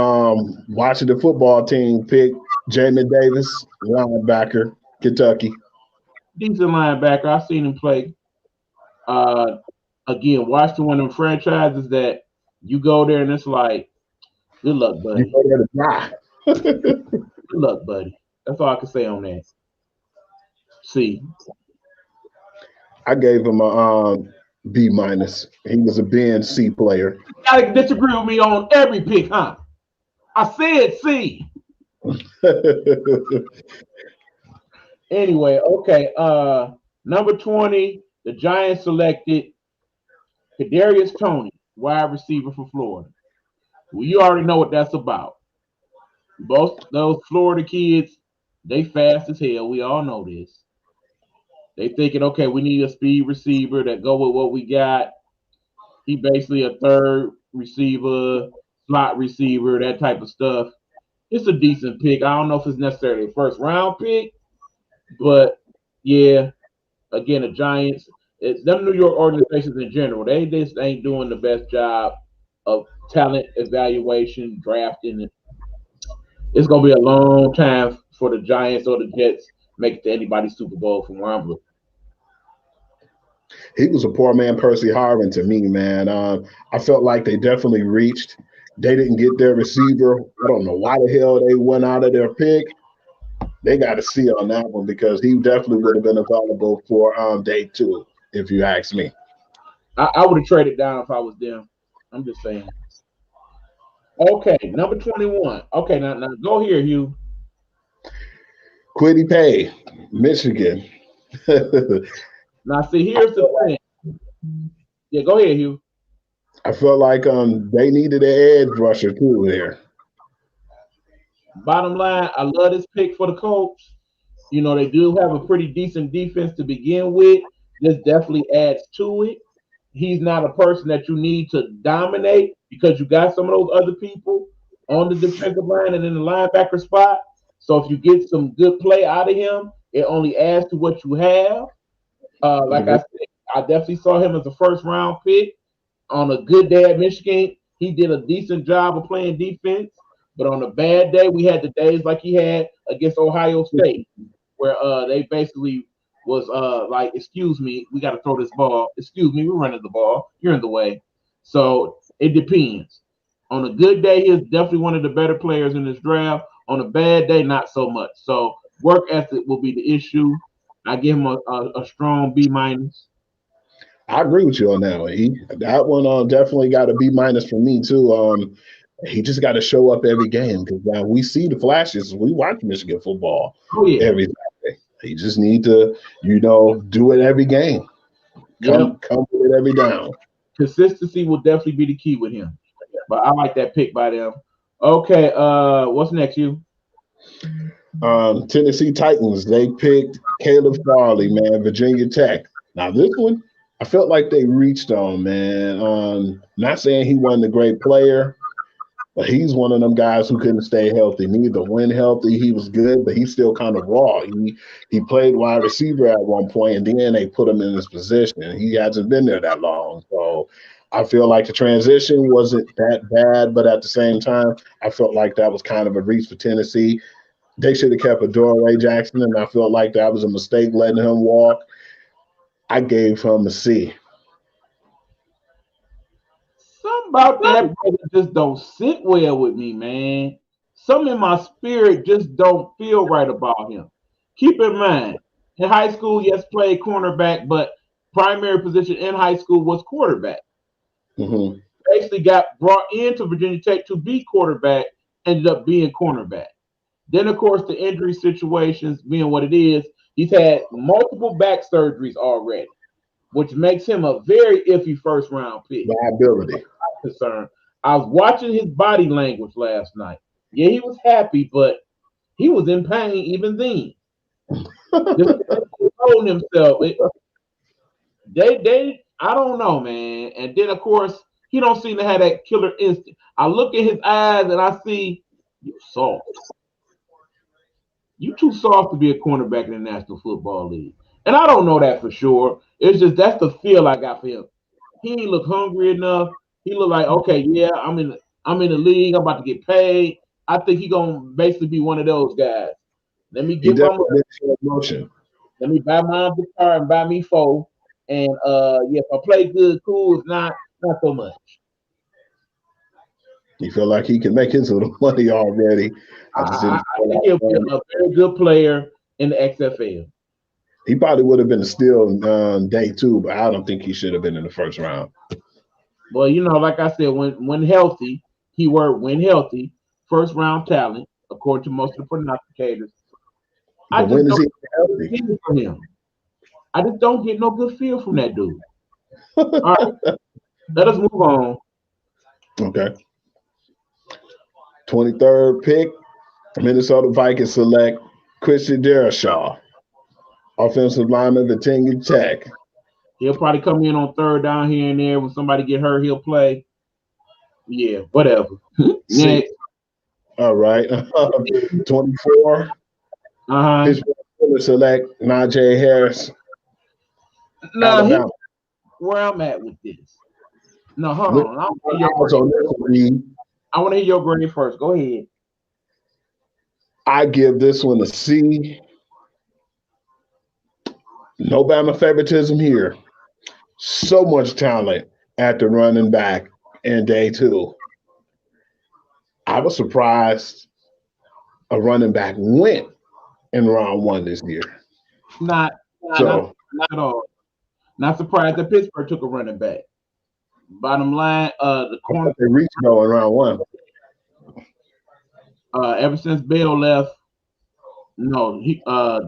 Washington football team picked Jamin Davis, linebacker, Kentucky. Decent linebacker. I've seen him play. Uh, again, Washington one of them franchises that you go there and it's like, good luck, You buddy. go there to die. Good luck, buddy. That's all I can say on that. See, I gave him a B minus. He was a B and C player. you gotta disagree with me on every pick, huh? I said C. Anyway, okay. Number 20, the Giants selected Kadarius Toney, wide receiver for Florida. Well, you already know what that's about. Both those Florida kids, they fast as hell. We all know this. They thinking, okay, we need a speed receiver that go with what we got. He basically a third receiver, slot receiver, that type of stuff. It's a decent pick. I don't know if it's necessarily a first round pick, but yeah, again, the Giants, them New York organizations in general, they just ain't doing the best job of talent evaluation, drafting. It's gonna be a long time for the Giants or the Jets make it to anybody's Super Bowl from where I'm looking. He was a poor man, Percy Harvin, to me, man. I felt like they definitely reached. They didn't get their receiver. I don't know why the hell they went out of their pick. They got to see on that one because he definitely would have been available for day 2, if you ask me. I would have traded down if I was them. I'm just saying. Okay, number 21. Okay, now go here, Hugh. Quiddy Pay, Michigan. Now, see, here's the thing. Yeah, go ahead, Hugh. I felt like they needed an edge rusher too there. Bottom line, I love this pick for the Colts. You know, they do have a pretty decent defense to begin with. This definitely adds to it. He's not a person that you need to dominate because you got some of those other people on the defensive line and in the linebacker spot. So if you get some good play out of him, it only adds to what you have. Like I Mhm. said, I definitely saw him as a first round pick. On a good day at Michigan, he did a decent job of playing defense. But on a bad day, we had the days like he had against Ohio State, where they basically was like, "Excuse me, we got to throw this ball. Excuse me, we're running the ball. You're in the way." So it depends. On a good day, he's definitely one of the better players in this draft. On a bad day, not so much. So work ethic will be the issue. I give him a strong B minus. I agree with you on that one. That one definitely got a B minus for me too. He just got to show up every game because we see the flashes. We watch Michigan football Oh yeah, every Saturday. He just need to, do it every game. yep. Come with it every down. Consistency will definitely be the key with him. But I like that pick by them. Okay, what's next, you? Tennessee Titans, they picked Caleb Farley, man, Virginia Tech. Now, this one, I felt like they reached on, man. Not saying he wasn't a great player, but he's one of them guys who couldn't stay healthy. Neither when healthy, he was good, but he's still kind of raw. He played wide receiver at one point, and then they put him in this position. He hasn't been there that long. So I feel like the transition wasn't that bad, but at the same time, I felt like that was kind of a reach for Tennessee. They should have kept Adoree Jackson, and I felt like that was a mistake letting him walk. I gave him a C. Something about that brother just don't sit well with me, man. Something in my spirit just don't feel right about him. Keep in mind, in high school, yes, played cornerback, but primary position in high school was quarterback. Mm-hmm. Basically got brought into Virginia Tech to be quarterback, ended up being cornerback. Then, of course, the injury situations being what it is, he's had multiple back surgeries already, which makes him a very iffy first round pick. Liability. Concerned. I was watching his body language last night. Yeah, he was happy, but he was in pain even then. Just holding himself. I don't know, man. And then of course he don't seem to have that killer instinct. I look at his eyes and I see you soft. You too soft to be a cornerback in the National Football League. And I don't know that for sure. It's just that's the feel I got for him. He ain't look hungry enough. He look like, okay, yeah, I'm in the league. I'm about to get paid. I think he gonna basically be one of those guys. Let me He get my definitely money. did show emotion. Let me buy my own guitar and buy me four. And yeah, if I play good, cool. If not, not so much. He felt like he could make his little money already. I just I didn't feel think he'll be like a very good player in the XFL. he probably would have been a steal day two, but I don't think he should have been in the first round. Well, like I said, when healthy, keyword when healthy, first round talent, according to most of the prognosticators. I But just when is don't he get no healthy? feel from him. I just don't get no good feel from that dude. All right, let us move on. Okay. 23rd pick, Minnesota Vikings select Christian Darrisaw, offensive lineman, Virginia Tech. He'll probably come in on third down here and there when somebody get hurt. He'll play. Yeah, whatever. See, Next. all right. 24, Uh-huh. Pittsburgh Steelers select Najee Harris, Now, Alabama. where I'm at with this. No, hold Look, on. I want I to hear was your on grade. this one, Reed. I want to hear your grade first. Go ahead. I give this one a C. No Bama favoritism here. So much talent at the running back in day two. I was surprised a running back went in round one this year. Not So at all. Not surprised that Pittsburgh took a running back. Bottom line, the I corner thought they reached though in round one. ever since Bell left, no,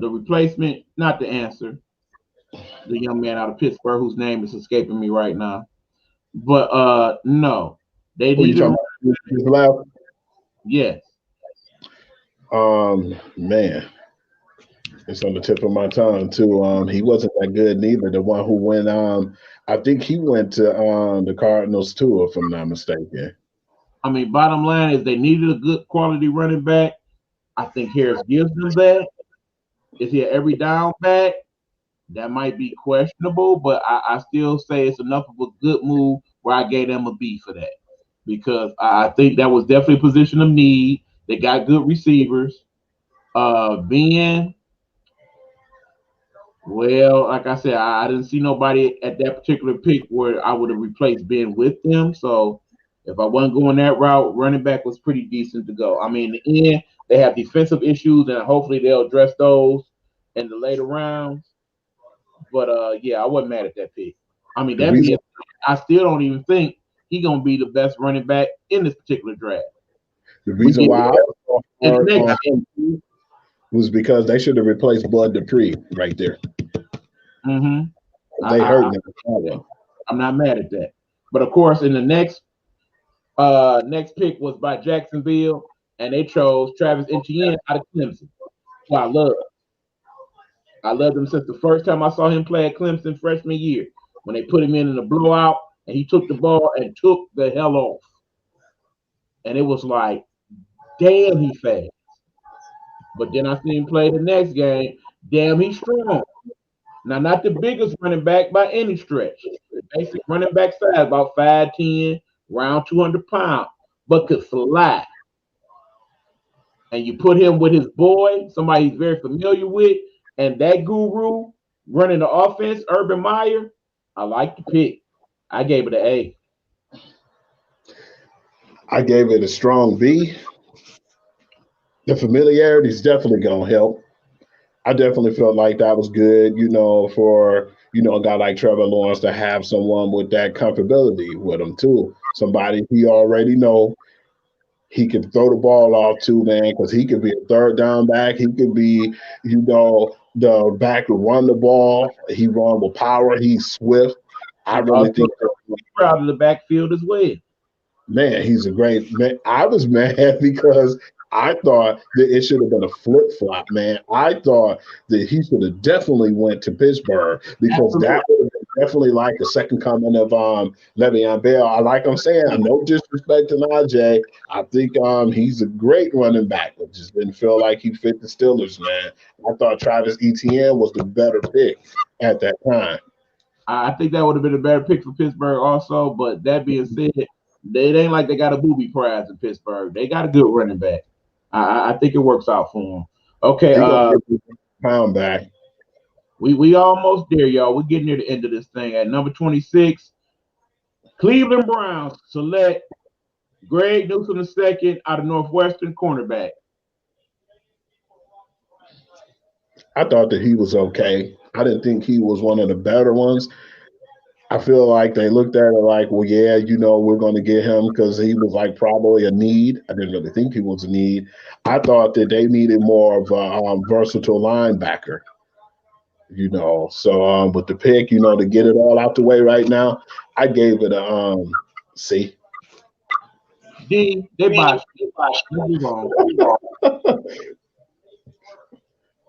the replacement, not the answer. The young man out of Pittsburgh whose name is escaping me right now. But no. They Who you needed talking about? His left? yes. Man, it's on the tip of my tongue too. He wasn't that good neither. The one who went, I think he went to the Cardinals too, if I'm not mistaken. I mean, bottom line is they needed a good quality running back. I think Harris gives them that. Is he an every down back? That might be questionable, but I still say it's enough of a good move where I gave them a B for that because I think that was definitely a position of need. They got good receivers. Ben, well, like I said, I didn't see nobody at that particular pick where I would have replaced Ben with them. So if I wasn't going that route, running back was pretty decent to go. I mean, in the end, they have defensive issues, and hopefully they'll address those in the later rounds. But yeah, I wasn't mad at that pick. I mean, The that reason being, I still don't even think he gonna be the best running back in this particular draft. the We reason get why I was so in the hard next. on him was because they should have replaced Bud Dupree right there. Mm-hmm. They I, hurt I, them that one. I'm not mad at that. But of course, in the next pick was by Jacksonville, and they chose Travis Etienne out of Clemson, who I love. I loved him since the first time I saw him play at Clemson freshman year when they put him in the blowout and he took the ball and took the hell off. And it was like, damn, he fast. But then I seen him play the next game. Damn, he's strong. Now, not the biggest running back by any stretch. The basic running back size, about 5'10", around 200 pounds, but could fly. And you put him with his boy, somebody he's very familiar with, and that guru running the offense, Urban Meyer, I like the pick. I gave it an A. I gave it a strong B. The familiarity is definitely gonna help. I definitely felt like that was good, for a guy like Trevor Lawrence to have someone with that comfortability with him too. Somebody he already know he could throw the ball off to, man, because he could be a third down back. He could be, the back to run the ball. He run with power. He's swift. I He's really also think that, proud of the backfield as well. man, he's a great man. I was mad because I thought that it should have been a flip flop, man. I thought that he should have definitely went to Pittsburgh because Absolutely. that would have been definitely like the second coming of Le'Veon Bell. I like I'm saying, no disrespect to Najee. I think he's a great running back. I just didn't feel like he fit the Steelers, man. I thought Travis Etienne was the better pick at that time. I think that would have been a better pick for Pittsburgh also. But that being said, it ain't like they got a booby prize in Pittsburgh. They got a good running back. I think it works out for them. Okay, He gonna get his pound back. we almost there, y'all. We're getting near the end of this thing. At number 26, Cleveland Browns select Greg Newsom II out of Northwestern cornerback. I thought that he was okay. I didn't think he was one of the better ones. I feel like they looked at it like, well, yeah, we're going to get him because he was like probably a need. I didn't really think he was a need. I thought that they needed more of a versatile linebacker, So with the pick, to get it all out the way right now, I gave it a C. D, they botched it. Don't be wrong.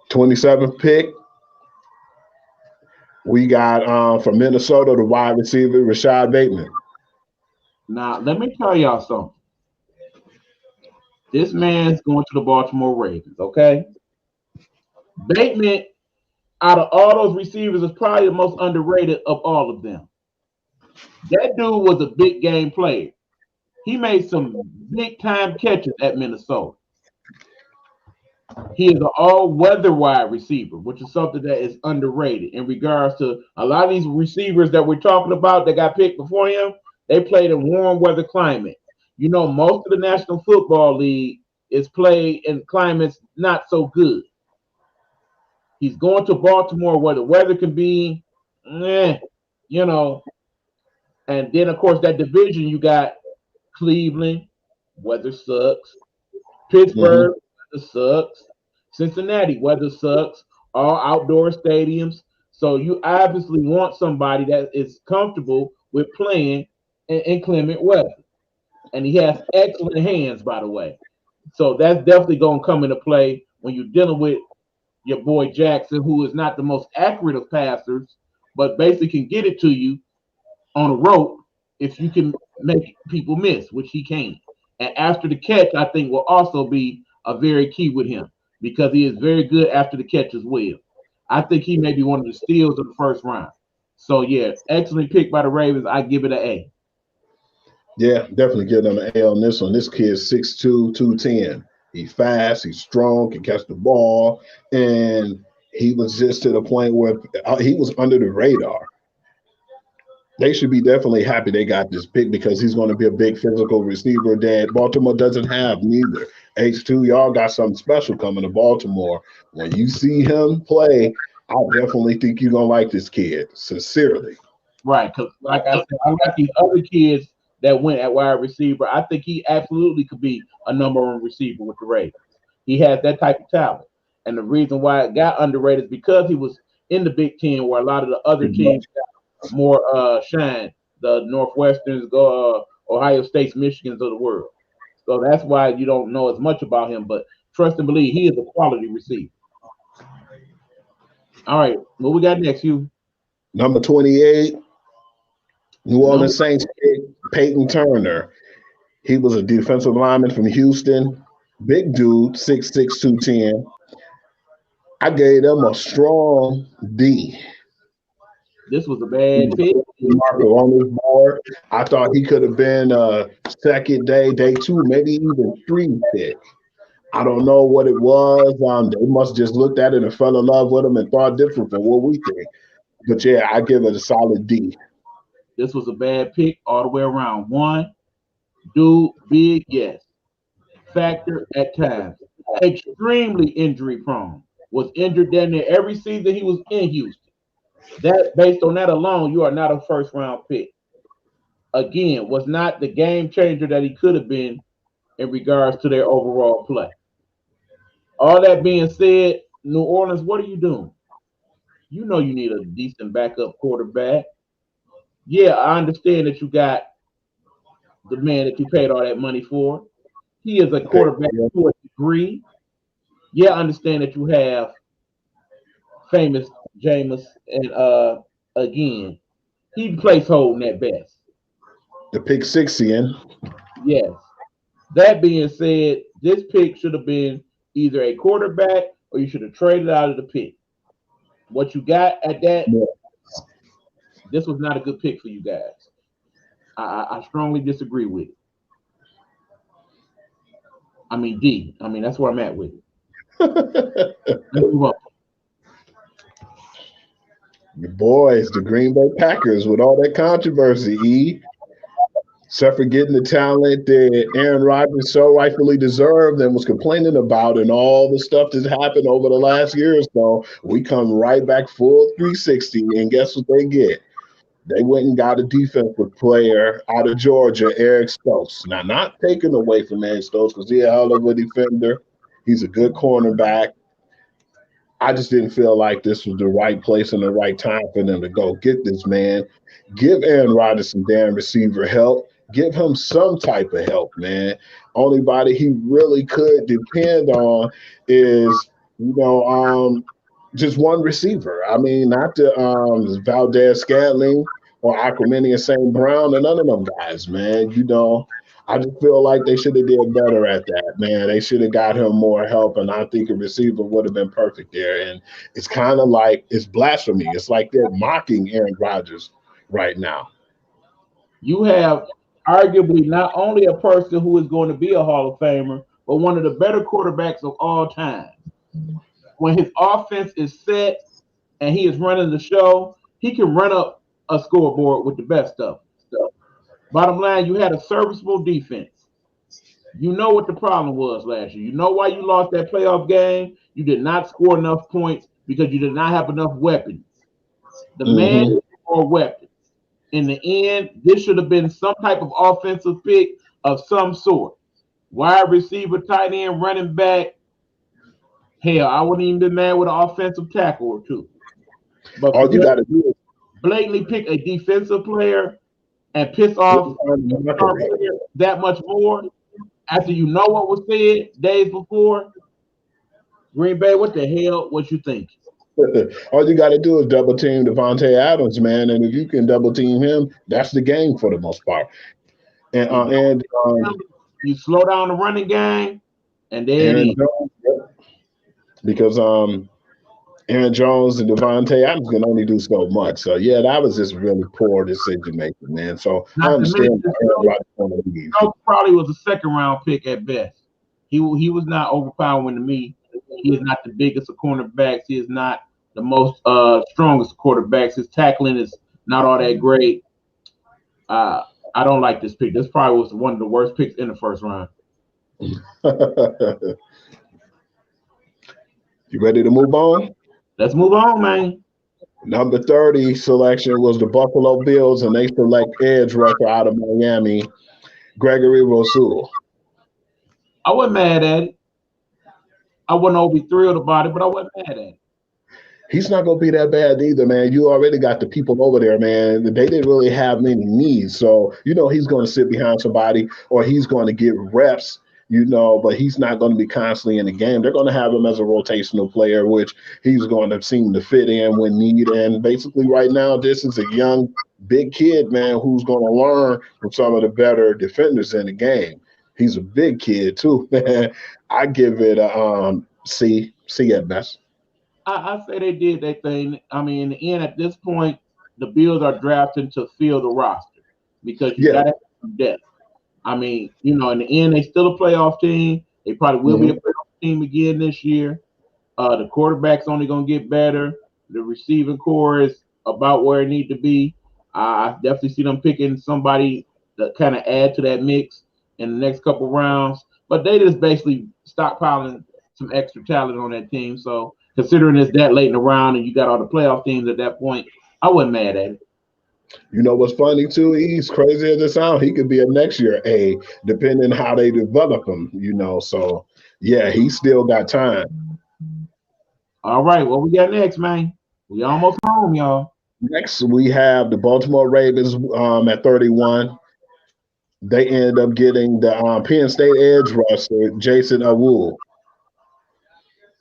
27th pick, we got from Minnesota the wide receiver Rashad Bateman. Now, let me tell y'all something. This man's going to the Baltimore Ravens, okay? Bateman, out of all those receivers, is probably the most underrated of all of them. That dude was a big game player. He made some big time catches at Minnesota. He is an all-weather wide receiver, which is something that is underrated in regards to a lot of these receivers that we're talking about that got picked before him. They played in warm weather climate. Most of the National Football League is played in climates not so good. He's going to Baltimore where the weather can be, you know. And then, of course, that division, you got Cleveland, weather sucks. Mm-hmm. Pittsburgh, weather sucks. Cincinnati, weather sucks. All outdoor stadiums. So you obviously want somebody that is comfortable with playing in inclement weather. And he has excellent hands, by the way. So that's definitely going to come into play when you're dealing with your boy Jackson, who is not the most accurate of passers, but basically can get it to you on a rope if you can make people miss, which he can. And after the catch, I think will also be a very key with him because he is very good after the catch as well. I think he may be one of the steals of the first round. So yeah, excellent pick by the Ravens. I give it an A. Yeah, definitely give them an A on this one. This kid's 6'2", 210. He's fast, he's strong, can catch the ball, and he was just to the point where he was under the radar. They should be definitely happy they got this pick because he's going to be a big physical receiver that Baltimore doesn't have neither. H2, y'all got something special coming to Baltimore. When you see him play, I definitely think you're going to like this kid, sincerely. Right, because like I said, I like these other kids that went at wide receiver. I think he absolutely could be a number one receiver with the Ravens. He has that type of talent. And the reason why it got underrated is because he was in the Big Ten where a lot of the other teams got more shine. The Northwesterns, Ohio States, Michigans of the world. So that's why you don't know as much about him. But trust and believe, he is a quality receiver. All right, what we got next, you? Number 28, New Number Orleans Saints, Peyton Turner. He was a defensive lineman from Houston. Big dude, 6'6", 210. I gave them a strong D. This was a bad pick. Marker on his board. I thought he could have been a second day, day two, maybe even three pick. I don't know what it was. They must just looked at it and fell in love with him and thought different from what we think. But yeah, I give it a solid D. This was a bad pick all the way around. One, dude, big, yes. Factor at times. Extremely injury prone. Was injured down there every season he was in Houston. That based on that alone, you are not a first round pick. Again, was not the game changer that he could have been in regards to their overall play. All that being said, New Orleans, what are you doing? You know you need a decent backup quarterback. Yeah, I understand that you got the man that you paid all that money for. He is a quarterback to a degree. Yeah, I understand that you have famous Jameis and again, he plays holding at best. The pick six in. Yes. That being said, this pick should have been either a quarterback or you should have traded out of the pick. What you got at that, this was not a good pick for you guys. I strongly disagree with it. I mean D. I mean that's where I'm at with it. Let's move on. Your boys, the Green Bay Packers, with all that controversy, except for getting the talent that Aaron Rodgers so rightfully deserved and was complaining about and all the stuff that's happened over the last year or so, we come right back full 360, and guess what they get? They went and got a defensive player out of Georgia, Eric Stokes. Now, not taken away from Eric Stokes because he's a hell of a defender. He's a good cornerback. I just didn't feel like this was the right place and the right time for them to go get this man. Give Aaron Rodgers some damn receiver help. Give him some type of help, man. Only body he really could depend on is, just one receiver. I mean, not the Valdez Scantling or Aquemini St. Brown and none of them guys, man. I just feel like they should have did better at that, man. They should have got him more help, and I think a receiver would have been perfect there. And it's kind of like it's blasphemy. It's like they're mocking Aaron Rodgers right now. You have arguably not only a person who is going to be a Hall of Famer, but one of the better quarterbacks of all time. When his offense is set and he is running the show, he can run up a scoreboard with the best of them. Bottom line, you had a serviceable defense. You know what the problem was last year. You know why you lost that playoff game? You did not score enough points because you did not have enough weapons. The man is more weapons. In the end, this should have been some type of offensive pick of some sort. Wide receiver, tight end, running back. Hell, I wouldn't even be mad with an offensive tackle or two. But all you got to do is blatantly pick a defensive player and piss off that much more after you know what was said days before. Green Bay, what the hell was you thinking? All you got to do is double team Devontae Adams, man, and if you can double team him, that's the game for the most part. And You slow down the running game, and there it Aaron is. Jones, yep. Because Aaron Jones and Devontae Adams can only do so much. So yeah, that was just really poor decision making, man. So I Not to understand mention, why everybody want to leave. Stokes probably was a second round pick at best. He was not overpowering to me. He is not the biggest of cornerbacks. He is not the most strongest quarterbacks. His tackling is not all that great. Uh, I don't like this pick. This probably was one of the worst picks in the first round. You ready to move on? Let's move on, man. Number 30 selection was the Buffalo Bills, and they select edge rusher out of Miami, Gregory Rousseau. I wasn't mad at it. I wasn't overly thrilled about it, but I wasn't mad at it. He's not going to be that bad either, man. You already got the people over there, man. They didn't really have many needs. So, he's going to sit behind somebody or he's going to get reps, but he's not going to be constantly in the game. They're going to have him as a rotational player, which he's going to seem to fit in when need. And basically, right now, this is a young, big kid, man, who's going to learn from some of the better defenders in the game. He's a big kid, too, man. I give it a C at best. I say they did their thing. I mean, in the end, at this point, the Bills are drafting to fill the roster because you got to have some depth. I mean, in the end, they still a playoff team. They probably will be a playoff team again this year. The quarterback's only going to get better. The receiving core is about where it needs to be. I definitely see them picking somebody to kind of add to that mix in the next couple rounds. But they just basically stockpiling some extra talent on that team. So considering it's that late in the round and you got all the playoff teams at that point, I wasn't mad at it. You know what's funny too? He's crazy as it sounds. He could be a next year A, depending how they develop him. So yeah, he still got time. All right, what we got next, man? We almost home, y'all. Next, we have the Baltimore Ravens at 31. They end up getting the Penn State edge rusher Jason Awul.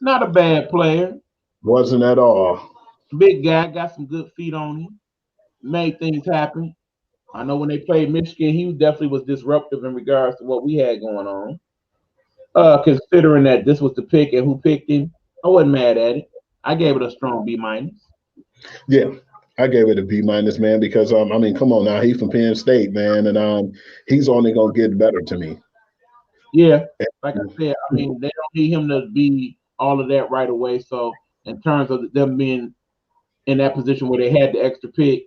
Not a bad player. Wasn't at all. Big guy, got some good feet on him. Made things happen. I know when they played Michigan, he definitely was disruptive in regards to what we had going on. Considering that this was the pick and who picked him, I wasn't mad at it. I gave it a strong B minus. Yeah, I gave it a B minus, man, because come on now, he's from Penn State, man, and he's only gonna get better to me. Yeah, like I said, they don't need him to be all of that right away. So in terms of them being in that position where they had the extra pick,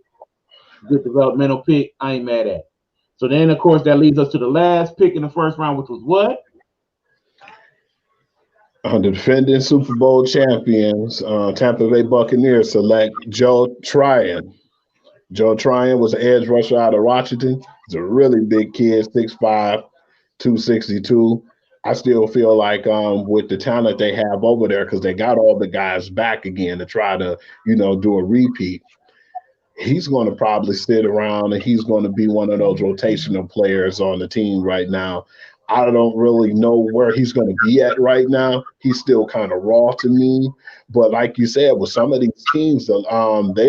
good developmental pick, I ain't mad at it. So then, of course, that leads us to the last pick in the first round, which was what? The defending Super Bowl champions, Tampa Bay Buccaneers, select Joe Tryon. Joe Tryon was an edge rusher out of Washington. He's a really big kid, 6'5", 262. I still feel like with the talent they have over there, because they got all the guys back again to try to, do a repeat. He's going to probably sit around and he's going to be one of those rotational players on the team right now. I don't really know where he's going to be at right now. He's still kind of raw to me. But like you said, with some of these teams, they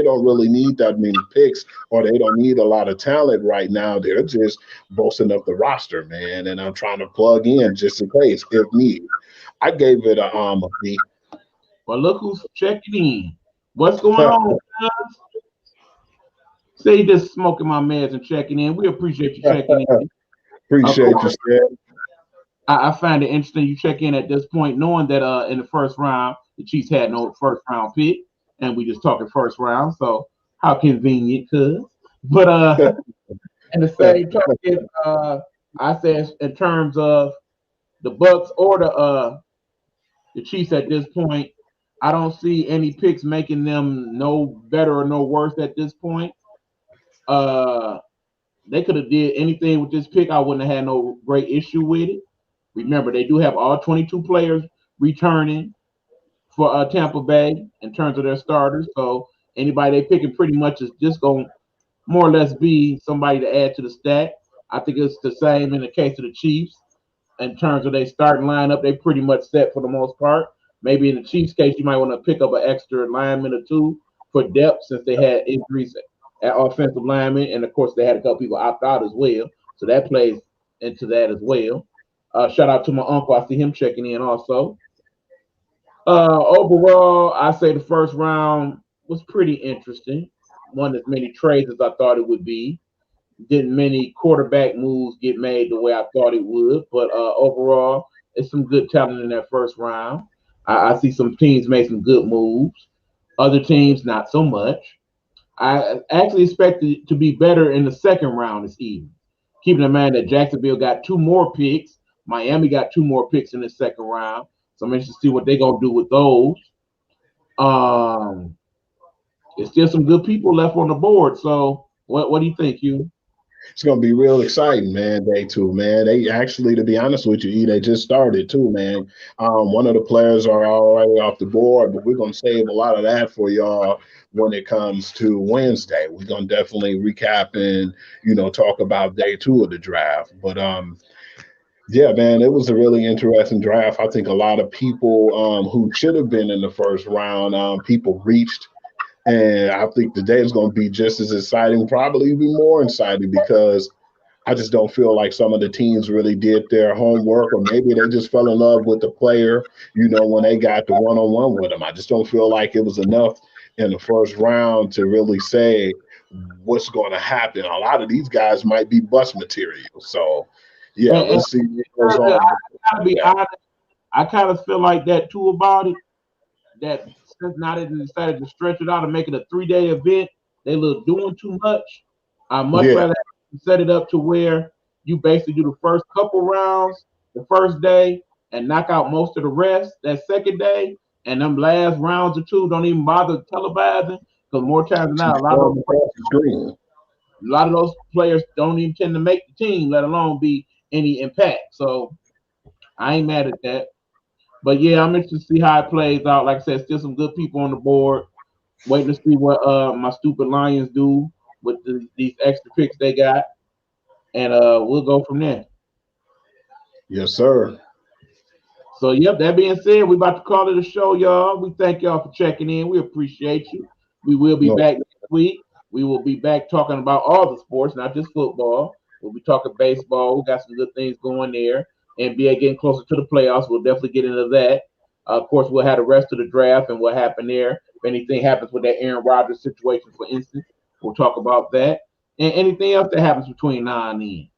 don't really need that many picks or they don't need a lot of talent right now. They're just boasting up the roster, man. And I'm trying to plug in just in case if needed. I gave it a B. Well, look who's checking in. What's going on, guys? Say just smoking my meds and checking in. We appreciate you checking in. Appreciate you, Stan. I find it interesting you check in at this point, knowing that in the first round, the Chiefs had no first round pick, and we just talking first round. So how convenient, cuz. But in the same token, I said in terms of the Bucks or the Chiefs at this point, I don't see any picks making them no better or no worse at this point. They could have did anything with this pick. I wouldn't have had no great issue with it. Remember, they do have all 22 players returning for Tampa Bay in terms of their starters. So anybody they picking pretty much is just going to more or less be somebody to add to the stack. I think it's the same in the case of the Chiefs. In terms of their starting lineup, they pretty much set for the most part. Maybe in the Chiefs' case, you might want to pick up an extra lineman or two for depth since they had injuries at offensive lineman. And, of course, they had a couple people opt out as well. So that plays into that as well. Shout out to my uncle. I see him checking in also. Overall, I say the first round was pretty interesting. Wasn't as many trades as I thought it would be. Didn't many quarterback moves get made the way I thought it would. But overall, it's some good talent in that first round. I see some teams make some good moves. Other teams not so much. I actually expect it to be better in the second round this evening. Keeping in mind that Jacksonville got two more picks, Miami got two more picks in the second round. So I'm interested to see what they're gonna do with those. Um, there's still some good people left on the board. So what do you think, you? It's gonna be real exciting, man. Day two, man. They actually, to be honest with you, they just started too, man. One of the players are already off the board, but we're gonna save a lot of that for y'all when it comes to Wednesday. We're gonna definitely recap and talk about day two of the draft. But yeah, man, it was a really interesting draft. I think a lot of people who should have been in the first round, people reached. And I think the day is going to be just as exciting, probably even more exciting, because I just don't feel like some of the teams really did their homework, or maybe they just fell in love with the player, when they got the one on one with them. I just don't feel like it was enough in the first round to really say what's going to happen. A lot of these guys might be bust material. So, yeah, And let's see what goes I on. gotta be honest, I kind of feel like that too about it. That since now they decided to stretch it out and make it a 3 day event, they look doing too much. I much Yeah, rather set it up to where you basically do the first couple rounds the first day and knock out most of the rest that second day, and them last rounds or two don't even bother televising because more times than not, just throw them across the screen. a lot of those players don't even tend to make the team, let alone be any impact. So I ain't mad at that. But yeah, I'm interested to see how it plays out. Like I said, still some good people on the board. Waiting to see what my stupid Lions do with these extra picks they got, and we'll go from there. Yes, sir. So, yep. That being said, we about to call it a show, y'all. We thank y'all for checking in. We appreciate you. We will be No, back next week. We will be back talking about all the sports, not just football. We'll be talking baseball. We got some good things going there. NBA getting closer to the playoffs. We'll definitely get into that. Of course, we'll have the rest of the draft and what happened there. If anything happens with that Aaron Rodgers situation, for instance, we'll talk about that. And anything else that happens between now and then.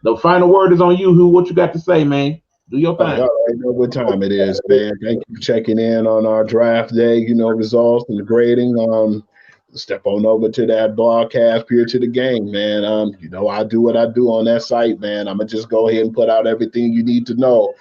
The final word is on you, Who. What you got to say, man? Do your y'all thing. already know what time it is, man. Thank you for checking in on our draft day, results and the grading. Step on over to that broadcast peer to the game, man. I do what I do on that site, man. I'm gonna just go ahead and put out everything you need to know.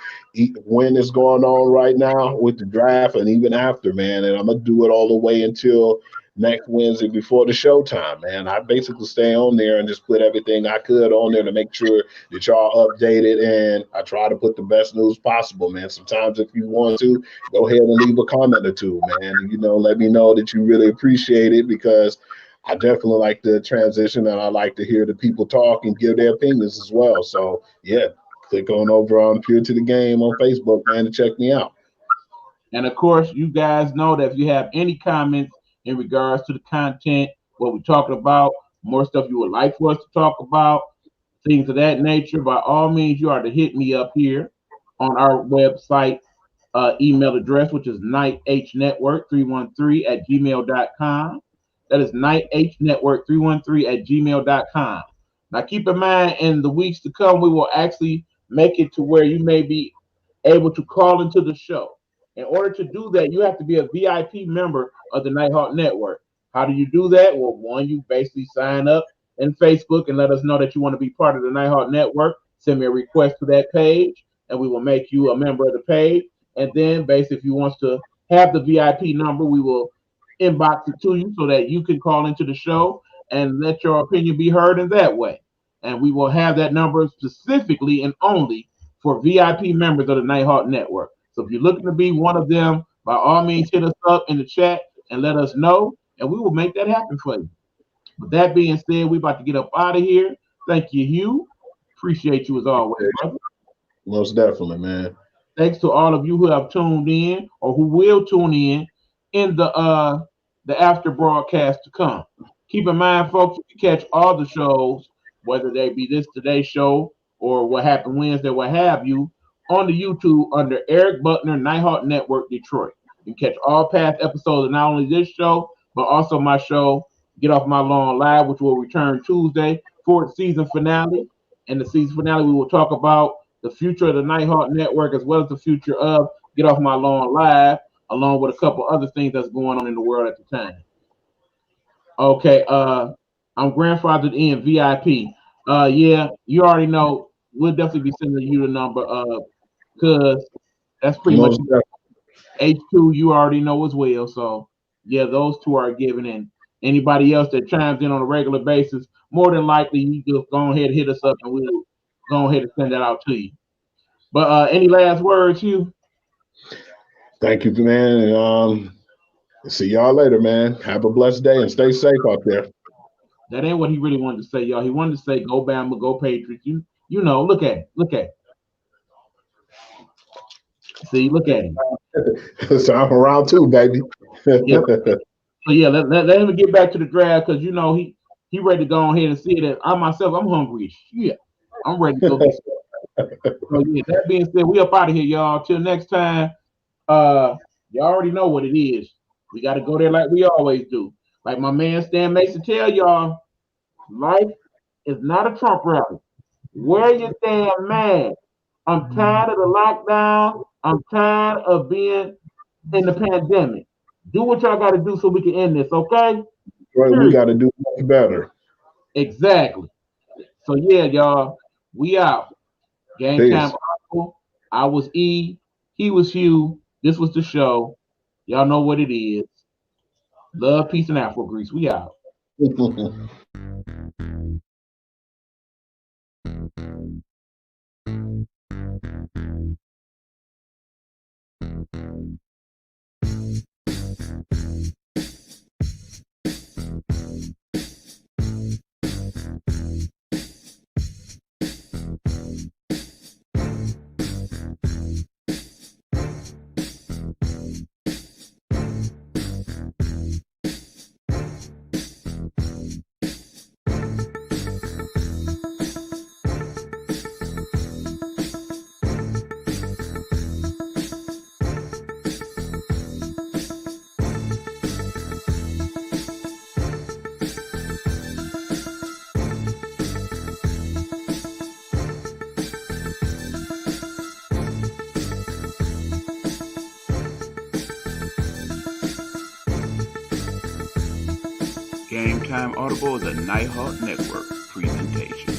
When it's going on right now with the draft and even after, man. And I'm gonna do it all the way until next Wednesday before the showtime, man. I basically stay on there and just put everything I could on there to make sure that y'all updated, and I try to put the best news possible, man. Sometimes if you want to, go ahead and leave a comment or two, man. And, let me know that you really appreciate it, because I definitely like the transition, and I like to hear the people talk and give their opinions as well. So yeah, click on over on Pure to the Game on Facebook, man, to check me out. And of course, you guys know that if you have any comments in regards to the content, what we're talking about, more stuff you would like for us to talk about, things of that nature, by all means, you are to hit me up here on our website email address, which is nighthnetwork313 at gmail.com. That is nighthnetwork313 at gmail.com. Now, keep in mind, in the weeks to come, we will actually make it to where you may be able to call into the show. In order to do that, you have to be a VIP member of the Nighthawk Network. How do you do that? Well, one, you basically sign up in Facebook and let us know that you want to be part of the Nighthawk Network. Send me a request to that page, and we will make you a member of the page. And then, basically, if you want to have the VIP number, we will inbox it to you so that you can call into the show and let your opinion be heard in that way. And we will have that number specifically and only for VIP members of the Nighthawk Network. So if you're looking to be one of them, by all means, hit us up in the chat and let us know, and we will make that happen for you. With that being said, we're about to get up out of here. Thank you, Hugh. Appreciate you as always, brother. Most definitely, man. Thanks to all of you who have tuned in or who will tune in the after broadcast to come. Keep in mind, folks, you can catch all the shows, whether they be this today's show or what happened Wednesday, what have you, on the YouTube under Eric Buckner Nighthawk Network Detroit. You can catch all past episodes of not only this show, but also my show, Get Off My Lawn Live, which will return Tuesday for the season finale. In the season finale, we will talk about the future of the Nighthawk Network as well as the future of Get Off My Lawn Live, along with a couple other things that's going on in the world at the time. Okay, I'm grandfathered in VIP. Yeah, you already know. We'll definitely be sending you the number. Cause that's pretty much Most definitely. H2. You already know as well. So yeah, those two are given. And anybody else that chimes in on a regular basis, more than likely you just go ahead and hit us up, and we'll go ahead and send that out to you. But any last words, Hugh? Thank you, man. And see y'all later, man. Have a blessed day and stay safe out there. That ain't what he really wanted to say, y'all. He wanted to say, "Go Bama, go Patriots." You know, look at it, look at it. See, look at him. So I'm around too, baby. Yep. So yeah, let him get back to the draft because you know he ready to go ahead and see that. I myself, I'm hungry as shit. I'm ready to go get some. So yeah, that being said, we up out of here, y'all. Till next time. You already know what it is. We got to go there like we always do. Like my man Stan Mason tell y'all, life is not a Trump rally. Wear your damn mask. I'm tired of the lockdown. I'm tired of being in the pandemic. Do what y'all got to do so we can end this, okay? Right, we got to do much better. Exactly. So yeah, y'all, we out. Game time. I was E. He was Hugh. This was the show. Y'all know what it is. Love, peace, and Afro Grease. We out. Gametime Audible is a Nighthawk Network presentation.